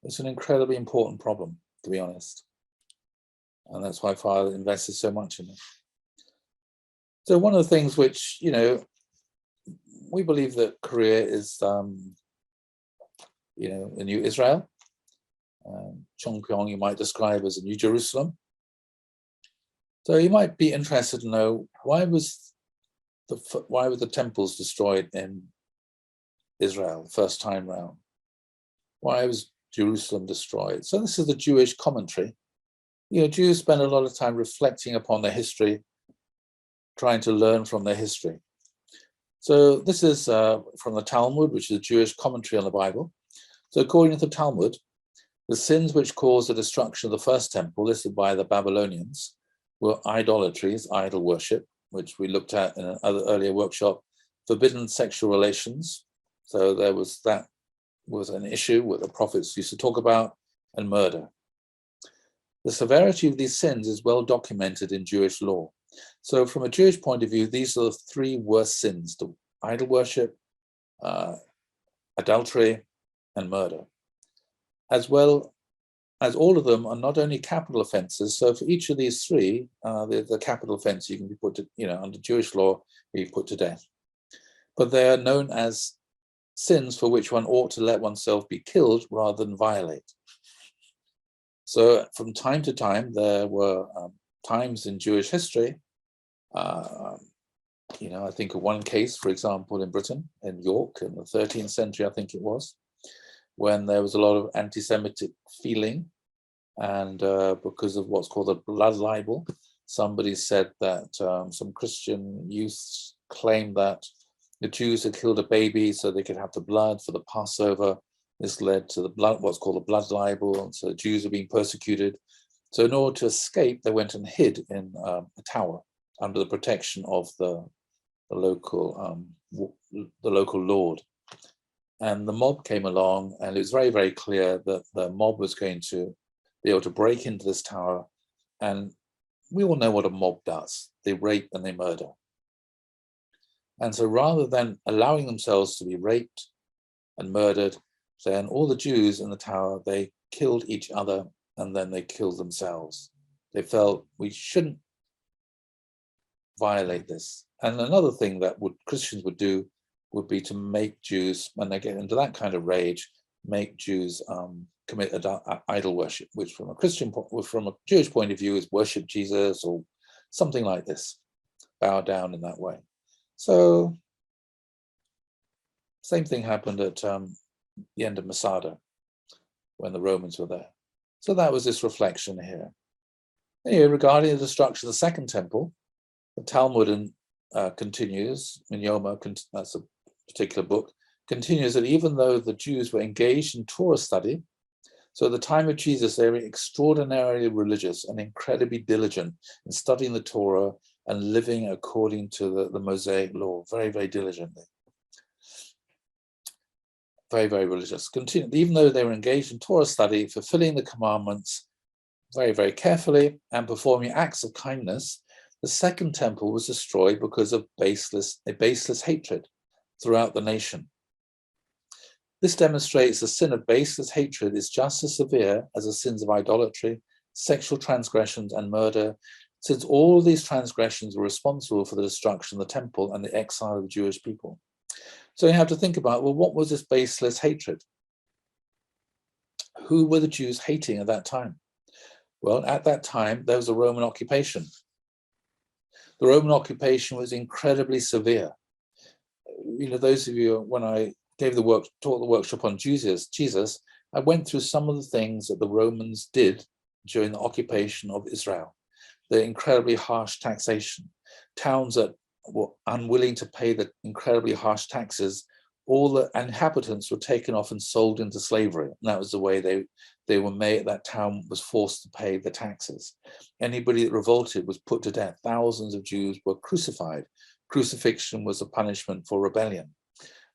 It's an incredibly important problem, to be honest. And that's why Father invested so much in it. So one of the things which, we believe that Korea is, a new Israel. Chongpyeong you might describe as a New Jerusalem. So you might be interested to know, why were the temples destroyed in Israel the first time round? Why was Jerusalem destroyed? So this is the Jewish commentary. Jews spend a lot of time reflecting upon their history, trying to learn from their history. So this is from the Talmud, which is a Jewish commentary on the Bible. So according to the Talmud, the sins which caused the destruction of the first temple listed by the Babylonians were idolatries, idol worship, which we looked at in an earlier workshop, forbidden sexual relations. So that was an issue what the prophets used to talk about, and murder. The severity of these sins is well documented in Jewish law. So from a Jewish point of view, these are the three worst sins: the idol worship, adultery, and murder. As well as all of them are not only capital offenses, so for each of these three, the capital offense, you can be put to, under Jewish law, be put to death. But they are known as sins for which one ought to let oneself be killed rather than violate. So from time to time, there were times in Jewish history, I think of one case, for example, in Britain, in York, in the 13th century, I think it was, when there was a lot of anti-Semitic feeling, and because of what's called the blood libel, somebody said that some Christian youths claimed that the Jews had killed a baby so they could have the blood for the Passover. This led to what's called the blood libel, and so Jews are being persecuted. So in order to escape, they went and hid in a tower under the protection of the local lord. And the mob came along, and it was very, very clear that the mob was going to be able to break into this tower. And we all know what a mob does. They rape and they murder. And so rather than allowing themselves to be raped and murdered, then all the Jews in the tower, they killed each other, and then they killed themselves. They felt we shouldn't violate this. And another thing that Christians would do would be to make Jews, when they get into that kind of rage, make Jews commit idol worship, which from a Jewish point of view is worship Jesus or something like this, bow down in that way. So same thing happened at the end of Masada when the Romans were there. So that was this reflection here. Anyway, regarding the destruction of the Second Temple, the Talmud continues, Minyoma, that's a particular book, continues that even though the Jews were engaged in Torah study, so at the time of Jesus, they were extraordinarily religious and incredibly diligent in studying the Torah and living according to the Mosaic law, very, very diligently. Very, very religious. Even though they were engaged in Torah study, fulfilling the commandments very, very carefully and performing acts of kindness, the Second Temple was destroyed because of a baseless hatred throughout the nation. This demonstrates the sin of baseless hatred is just as severe as the sins of idolatry, sexual transgressions, and murder, since all of these transgressions were responsible for the destruction of the temple and the exile of the Jewish people. So you have to think about, well, what was this baseless hatred? Who were the Jews hating at that time? Well, at that time, there was a Roman occupation. The Roman occupation was incredibly severe. You know, those of you, when I taught the workshop on Jesus, I went through some of the things that the Romans did during the occupation of Israel. The incredibly harsh taxation, towns that were unwilling to pay the incredibly harsh taxes, all the inhabitants were taken off and sold into slavery. And that was the way they were made. That town was forced to pay the taxes. Anybody that revolted was put to death. Thousands of Jews were crucified. Crucifixion was a punishment for rebellion.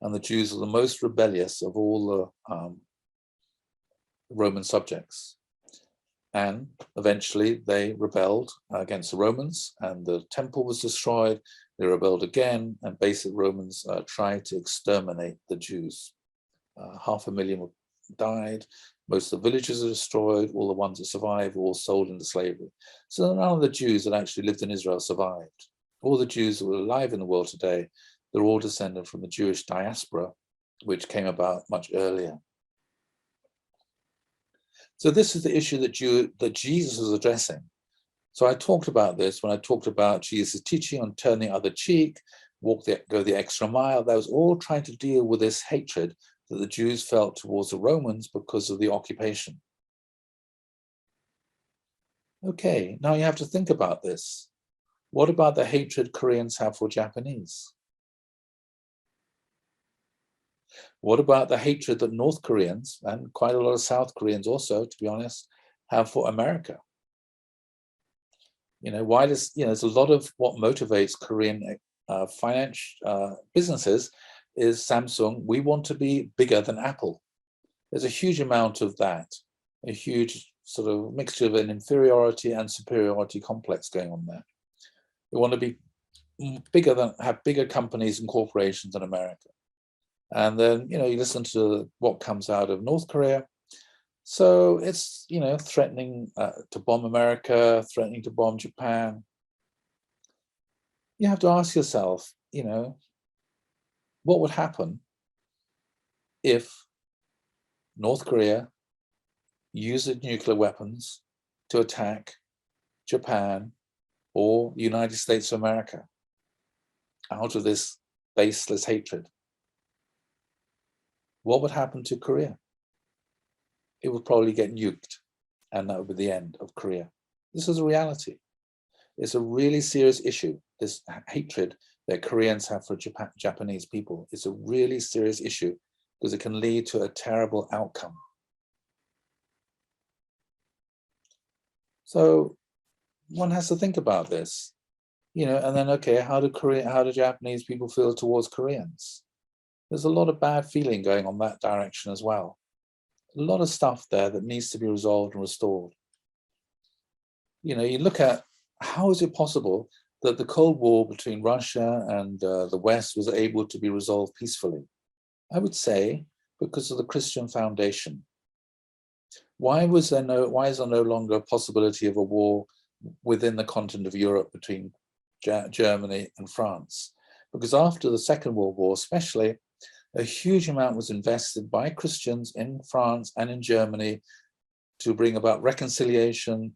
And the Jews were the most rebellious of all the Roman subjects. And eventually they rebelled against the Romans, and the temple was destroyed. They rebelled again, and basic Romans tried to exterminate the Jews. 500,000 died. Most of the villages are destroyed. All the ones that survived were all sold into slavery. So none of the Jews that actually lived in Israel survived. All the Jews that were alive in the world today, they're all descended from the Jewish diaspora, which came about much earlier. So this is the issue that Jesus was addressing. So I talked about this when I talked about Jesus' teaching on turn the other cheek, go the extra mile. That was all trying to deal with this hatred that the Jews felt towards the Romans because of the occupation. Okay, now you have to think about this. What about the hatred Koreans have for Japanese? What about the hatred that North Koreans, and quite a lot of South Koreans also, to be honest, have for America? You know, why does, there's a lot of what motivates Korean businesses is Samsung. We want to be bigger than Apple. There's a huge amount of that, a huge sort of mixture of an inferiority and superiority complex going on there. We want to be have bigger companies and corporations than America. And then, you listen to what comes out of North Korea. So it's, threatening to bomb America, threatening to bomb Japan. You have to ask yourself, what would happen if North Korea used nuclear weapons to attack Japan or the United States of America out of this baseless hatred? What would happen to Korea? It would probably get nuked, and that would be the end of Korea. This is a reality. It's a really serious issue, this hatred that Koreans have for Japanese people. It's a really serious issue because it can lead to a terrible outcome. So one has to think about this, and then, okay, how do Japanese people feel towards Koreans? There's a lot of bad feeling going on that direction as well. A lot of stuff there that needs to be resolved and restored. You look at how is it possible that the Cold War between Russia and the West was able to be resolved peacefully? I would say because of the Christian foundation. Why is there no longer a possibility of a war within the continent of Europe between Germany and France. Because after the Second World War, especially, a huge amount was invested by Christians in France and in Germany to bring about reconciliation,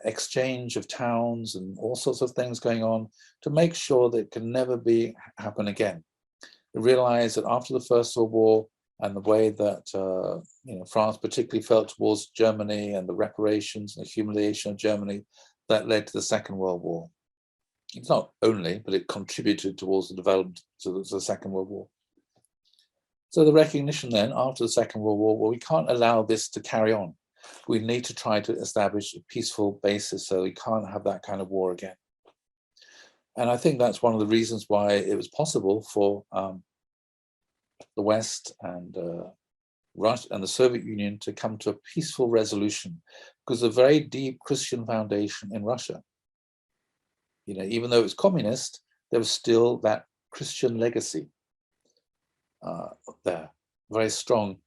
exchange of towns and all sorts of things going on to make sure that it can never happen again. They realized that after the First World War and the way that France particularly felt towards Germany and the reparations and the humiliation of Germany, that led to the Second World War. It's not only, but it contributed towards the development to the Second World War. So the recognition then after the Second World War, well, we can't allow this to carry on. We need to try to establish a peaceful basis so we can't have that kind of war again. And I think that's one of the reasons why it was possible for the West and Russia and the Soviet Union to come to a peaceful resolution, because of a very deep Christian foundation in Russia. Even though it was communist, there was still that Christian legacy there, very strong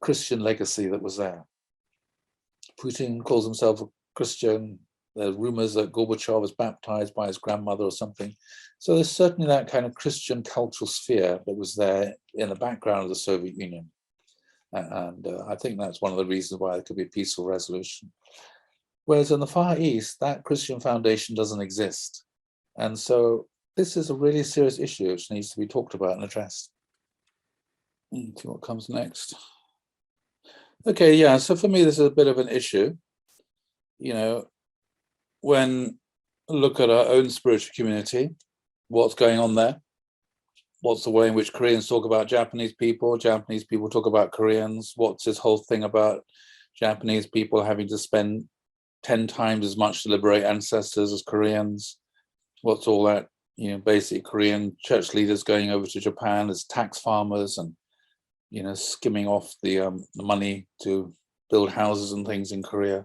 Christian legacy that was there. Putin calls himself a Christian. There are rumors that Gorbachev was baptized by his grandmother or something. So there's certainly that kind of Christian cultural sphere that was there in the background of the Soviet Union. And I think that's one of the reasons why there could be a peaceful resolution. Whereas in the Far East, that Christian foundation doesn't exist. And so this is a really serious issue which needs to be talked about and addressed. See what comes next. Okay, yeah, so for me, this is a bit of an issue. When I look at our own spiritual community, what's going on there? What's the way in which Koreans talk about Japanese people talk about Koreans? What's this whole thing about Japanese people having to spend 10 times as much to liberate ancestors as Koreans? What's all that, basic Korean church leaders going over to Japan as tax farmers and, skimming off the money to build houses and things in Korea?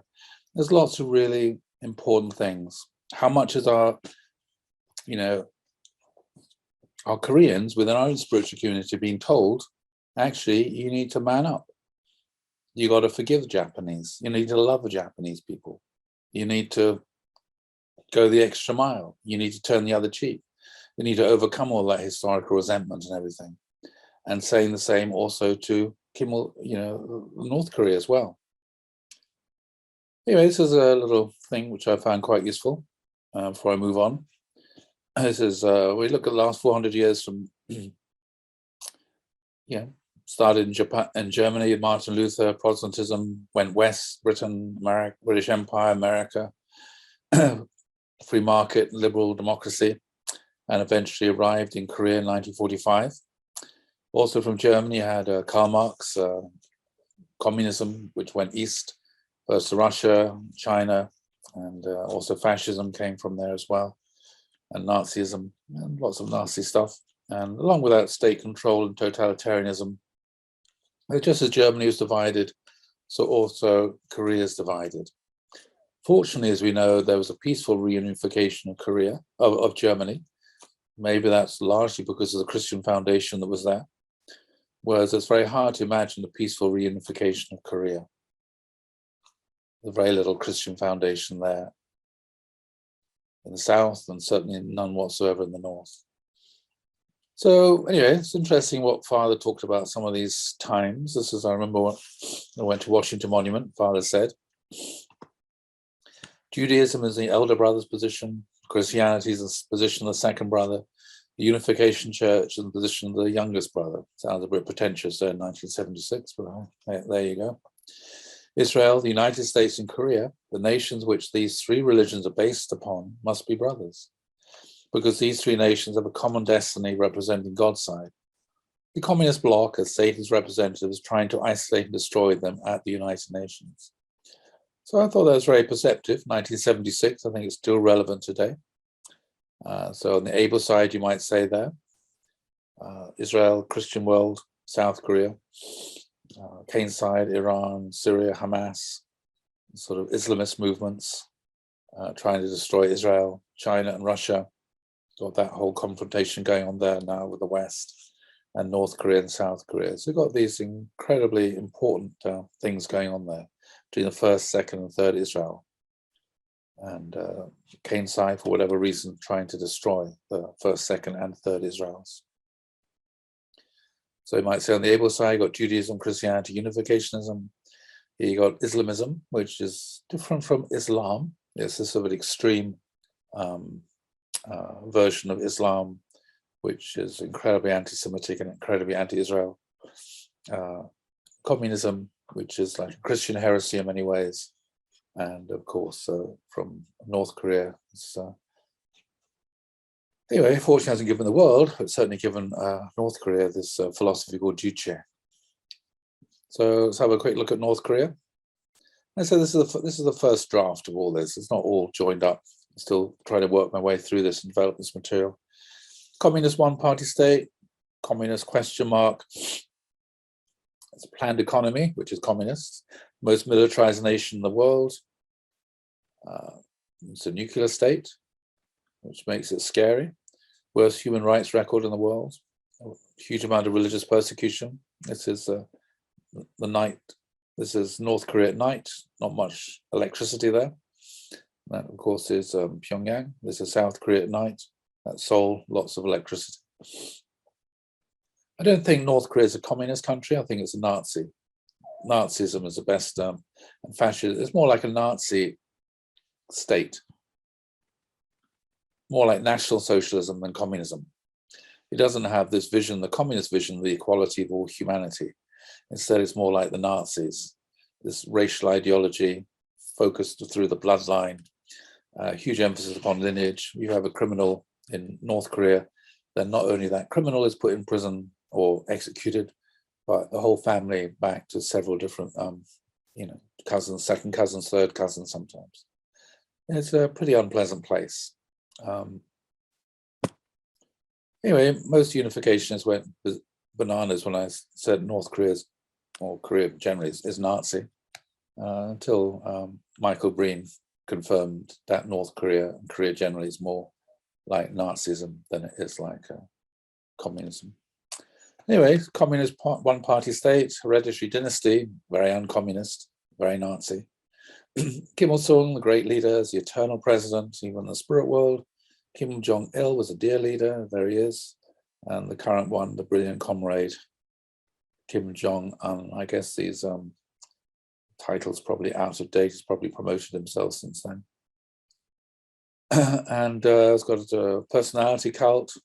There's lots of really important things. How much is our Koreans within our own spiritual community being told, actually, you need to man up. You got to forgive the Japanese. You need to love the Japanese people. You need to go the extra mile. You need to turn the other cheek. You need to overcome all that historical resentment and everything. And saying the same also to North Korea as well. Anyway, this is a little thing which I found quite useful before I move on. This is, we look at the last 400 years from, started in Japan and Germany, Martin Luther, Protestantism, went west, Britain, America, British Empire, America, free market, liberal democracy, and eventually arrived in Korea in 1945. Also from Germany, you had Karl Marx, communism, which went east, first to Russia, China, and also fascism came from there as well, and Nazism, and lots of nasty stuff. And along with that, state control and totalitarianism. Just as Germany was divided, so also Korea is divided. Fortunately, as we know, there was a peaceful reunification of Korea, of Germany. Maybe that's largely because of the Christian foundation that was there. Whereas it's very hard to imagine the peaceful reunification of Korea. There's very little Christian foundation there in the south, and certainly none whatsoever in the north. So anyway, it's interesting what Father talked about some of these times. This is, I remember when I went to Washington Monument, Father said, Judaism is the elder brother's position, Christianity is the position of the second brother, the Unification Church is the position of the youngest brother. Sounds a bit pretentious there in 1976, but there you go. Israel, the United States, and Korea, the nations which these three religions are based upon, must be brothers, because these three nations have a common destiny representing God's side. The communist bloc, as Satan's representative, is trying to isolate and destroy them at the United Nations. So I thought that was very perceptive. 1976, I think it's still relevant today. So on the able side, you might say there, Israel, Christian world, South Korea, Cain side, Iran, Syria, Hamas, sort of Islamist movements trying to destroy Israel, China and Russia. Got that whole confrontation going on there now with the West, and North Korea and South Korea. So we've got these incredibly important things going on there between the first, second and third Israel. and came side for whatever reason, trying to destroy the first, second, and third Israels. So you might say on the able side, you got Judaism, Christianity, unificationism. Here you got Islamism, which is different from Islam. It's a sort of an extreme version of Islam, which is incredibly anti-Semitic and incredibly anti-Israel. Communism, which is like a Christian heresy in many ways. And of course, from North Korea. Anyway, fortune hasn't given the world, but certainly given North Korea this philosophy called Juche. So let's have a quick look at North Korea. And so this is the first draft of all this. It's not all joined up. I'm still trying to work my way through this and develop this material. Communist one-party state, communist question mark. It's a planned economy, which is communist. Most militarized nation in the world. It's a nuclear state, which makes it scary. Worst human rights record in the world. A huge amount of religious persecution. This is the night. This is North Korea at night. Not much electricity there. That, of course, is Pyongyang. This is South Korea at night. That's Seoul. Lots of electricity. I don't think North Korea is a communist country. I think it's a Nazi. Nazism is the best, and fascism. It's more like a Nazi state, more like National Socialism than communism. It doesn't have this vision, the communist vision, the equality of all humanity. Instead, it's more like the Nazis, this racial ideology focused through the bloodline, huge emphasis upon lineage. You have a criminal in North Korea, then not only that criminal is put in prison or executed, but the whole family back to several different, cousins, second cousins, third cousins sometimes. It's a pretty unpleasant place. Anyway, most unificationists went bananas when I said North Korea's, or Korea generally, is Nazi, until Michael Breen confirmed that North Korea and Korea generally is more like Nazism than it is like communism. Anyway, communist one-party state, hereditary dynasty, very uncommunist, very Nazi. Kim Il-sung, the great leader, is the eternal president, even in the spirit world. Kim Jong-il was a dear leader, there he is. And the current one, the brilliant comrade, Kim Jong-un. I guess these titles probably out of date. He's probably promoted himself since then. And it's got a personality cult.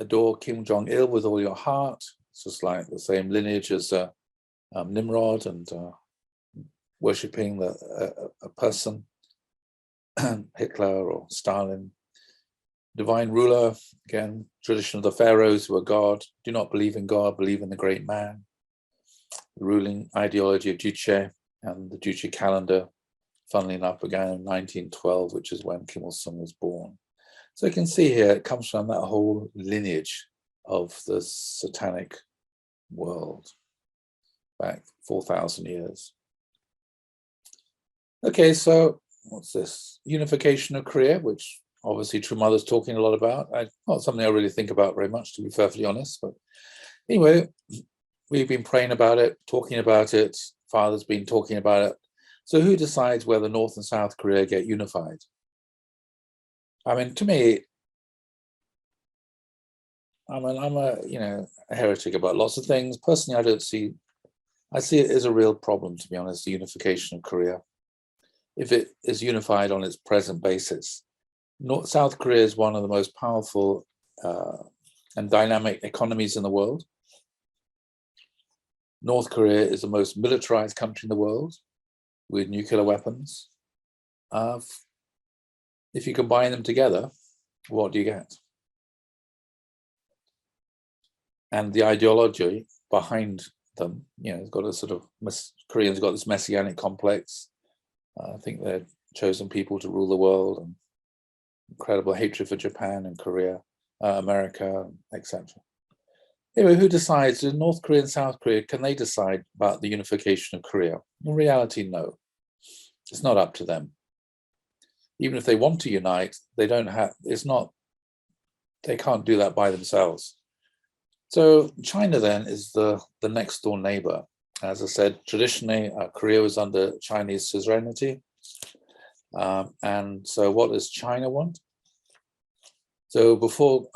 Adore Kim Jong-il with all your heart. It's just like the same lineage as Nimrod and worshipping a person, Hitler or Stalin. Divine ruler, again, tradition of the pharaohs who are God. Do not believe in God, believe in the great man. The ruling ideology of Juche and the Juche calendar, funnily enough, began in 1912, which is when Kim Il-sung was born. So you can see here, it comes from that whole lineage of the satanic world back 4,000 years. Okay, so what's this? Unification of Korea, which obviously True Mother's talking a lot about. Not something I really think about very much, to be perfectly honest. But anyway, we've been praying about it, talking about it. Father's been talking about it. So who decides whether North and South Korea get unified? I mean, to me, I'm a heretic about lots of things. Personally, I see it as a real problem, to be honest, the unification of Korea. If it is unified on its present basis. South Korea is one of the most powerful and dynamic economies in the world. North Korea is the most militarized country in the world with nuclear weapons. If you combine them together, what do you get? And the ideology behind them, it's got a sort of, Koreans got this messianic complex. I think they're chosen people to rule the world, and incredible hatred for Japan and Korea, America, etc. Anyway, who decides? Do North Korea and South Korea, can they decide about the unification of Korea? In reality, no. It's not up to them. Even if they want to unite, they can't do that by themselves. So China then is the next door neighbor. As I said, traditionally, Korea was under Chinese suzerainty. And so what does China want? So before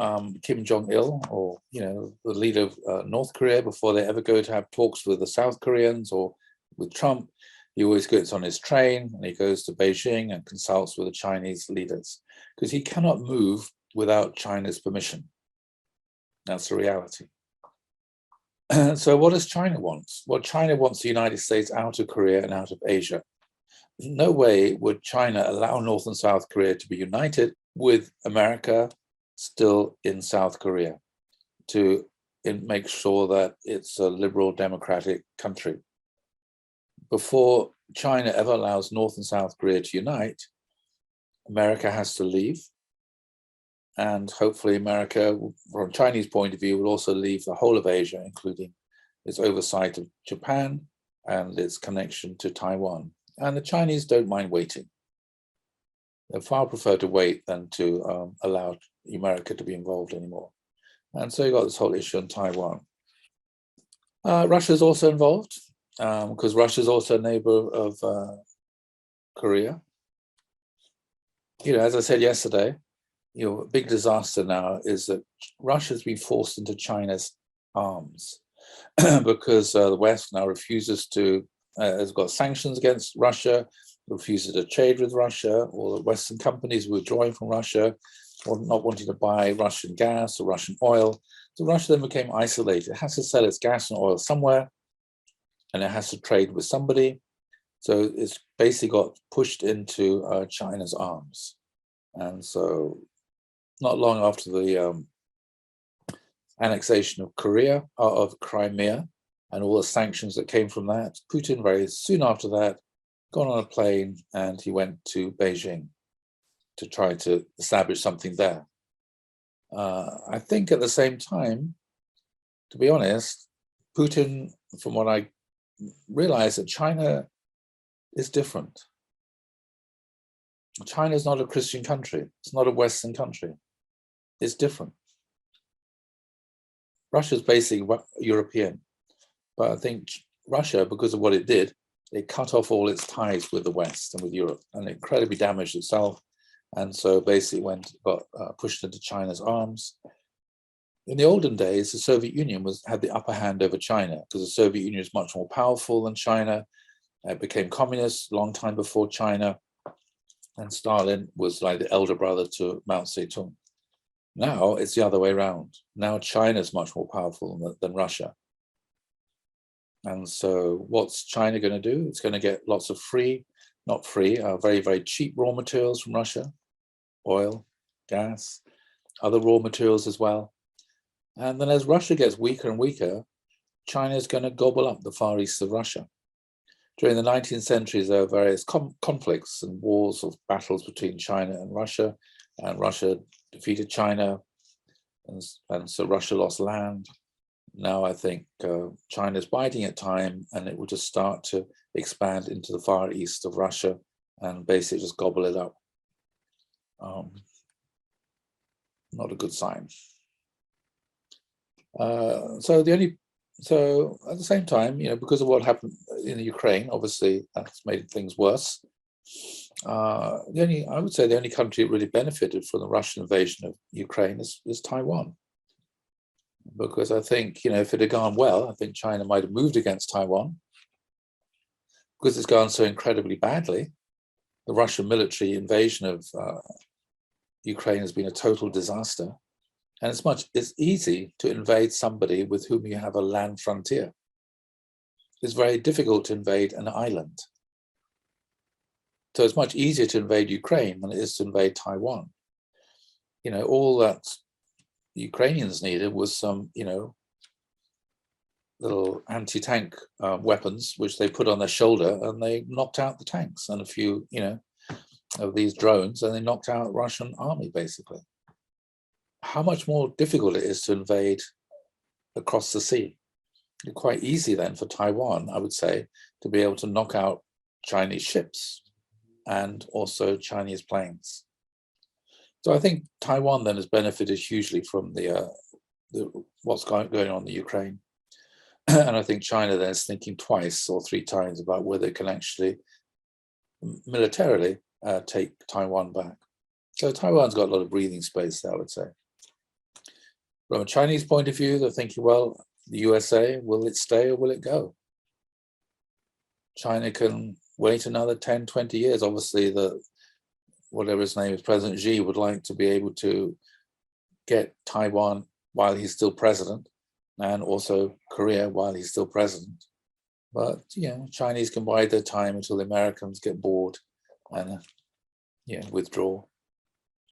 Kim Jong-il, or the leader of North Korea, before they ever go to have talks with the South Koreans or with Trump, he always gets on his train and he goes to Beijing and consults with the Chinese leaders, because he cannot move without China's permission. That's the reality. So what does China want? Well, China wants the United States out of Korea and out of Asia. No way would China allow North and South Korea to be united with America still in South Korea to make sure that it's a liberal democratic country. Before China ever allows North and South Korea to unite, America has to leave. And hopefully America, from a Chinese point of view, will also leave the whole of Asia, including its oversight of Japan and its connection to Taiwan. And the Chinese don't mind waiting. They far prefer to wait than to allow America to be involved anymore. And so you got this whole issue in Taiwan. Russia's also involved, because Russia's also a neighbor of Korea. As I said yesterday, a big disaster now is that Russia's been forced into China's arms because the West now refuses to, has got sanctions against Russia, refuses to trade with Russia, or the Western companies withdrawing from Russia, or not wanting to buy Russian gas or Russian oil. So Russia then became isolated. It has to sell its gas and oil somewhere, and it has to trade with somebody. So it's basically got pushed into China's arms. And so not long after the annexation of Korea, of Crimea, and all the sanctions that came from that, Putin very soon after that got on a plane and he went to Beijing to try to establish something there. I think at the same time, to be honest, Putin, from what I realize, that China is different. China is not a Christian country. It's not a Western country. It's different. Russia is basically European, but I think Russia, because of what it did, it cut off all its ties with the West and with Europe, and it incredibly damaged itself. And so basically got pushed into China's arms. In the olden days, the Soviet Union had the upper hand over China, because the Soviet Union is much more powerful than China. It became communist a long time before China, and Stalin was like the elder brother to Mao Zedong. Now it's the other way around. Now China is much more powerful than Russia. And so what's China going to do? It's going to get lots of very, very cheap raw materials from Russia, oil, gas, other raw materials as well. And then as Russia gets weaker and weaker, China is going to gobble up the Far East of Russia. During the 19th century, there were various conflicts and wars of battles between China and Russia defeated China, and so Russia lost land. Now I think China is biding its time, and it will just start to expand into the Far East of Russia and basically just gobble it up. Not a good sign. So at the same time, because of what happened in Ukraine, obviously that's made things worse. I would say the only country that really benefited from the Russian invasion of Ukraine is Taiwan. Because I think, if it had gone well, I think China might have moved against Taiwan. Because it's gone so incredibly badly, the Russian military invasion of Ukraine has been a total disaster. And it's easy to invade somebody with whom you have a land frontier. It's very difficult to invade an island. So it's much easier to invade Ukraine than it is to invade Taiwan. All that the Ukrainians needed was some, little anti-tank weapons, which they put on their shoulder, and they knocked out the tanks and a few, of these drones, and they knocked out the Russian army, basically. How much more difficult it is to invade across the sea. It's quite easy then for Taiwan, I would say, to be able to knock out Chinese ships and also Chinese planes. So I think Taiwan then has benefited hugely from what's going on in the Ukraine. And I think China then is thinking twice or three times about whether it can actually militarily take Taiwan back. So Taiwan's got a lot of breathing space, I would say. From a Chinese point of view, they're thinking, well, the USA, will it stay or will it go? China can wait another 10, 20 years. Obviously, whatever his name is, President Xi, would like to be able to get Taiwan while he's still president, and also Korea while he's still president. But Chinese can bide their time until the Americans get bored and withdraw.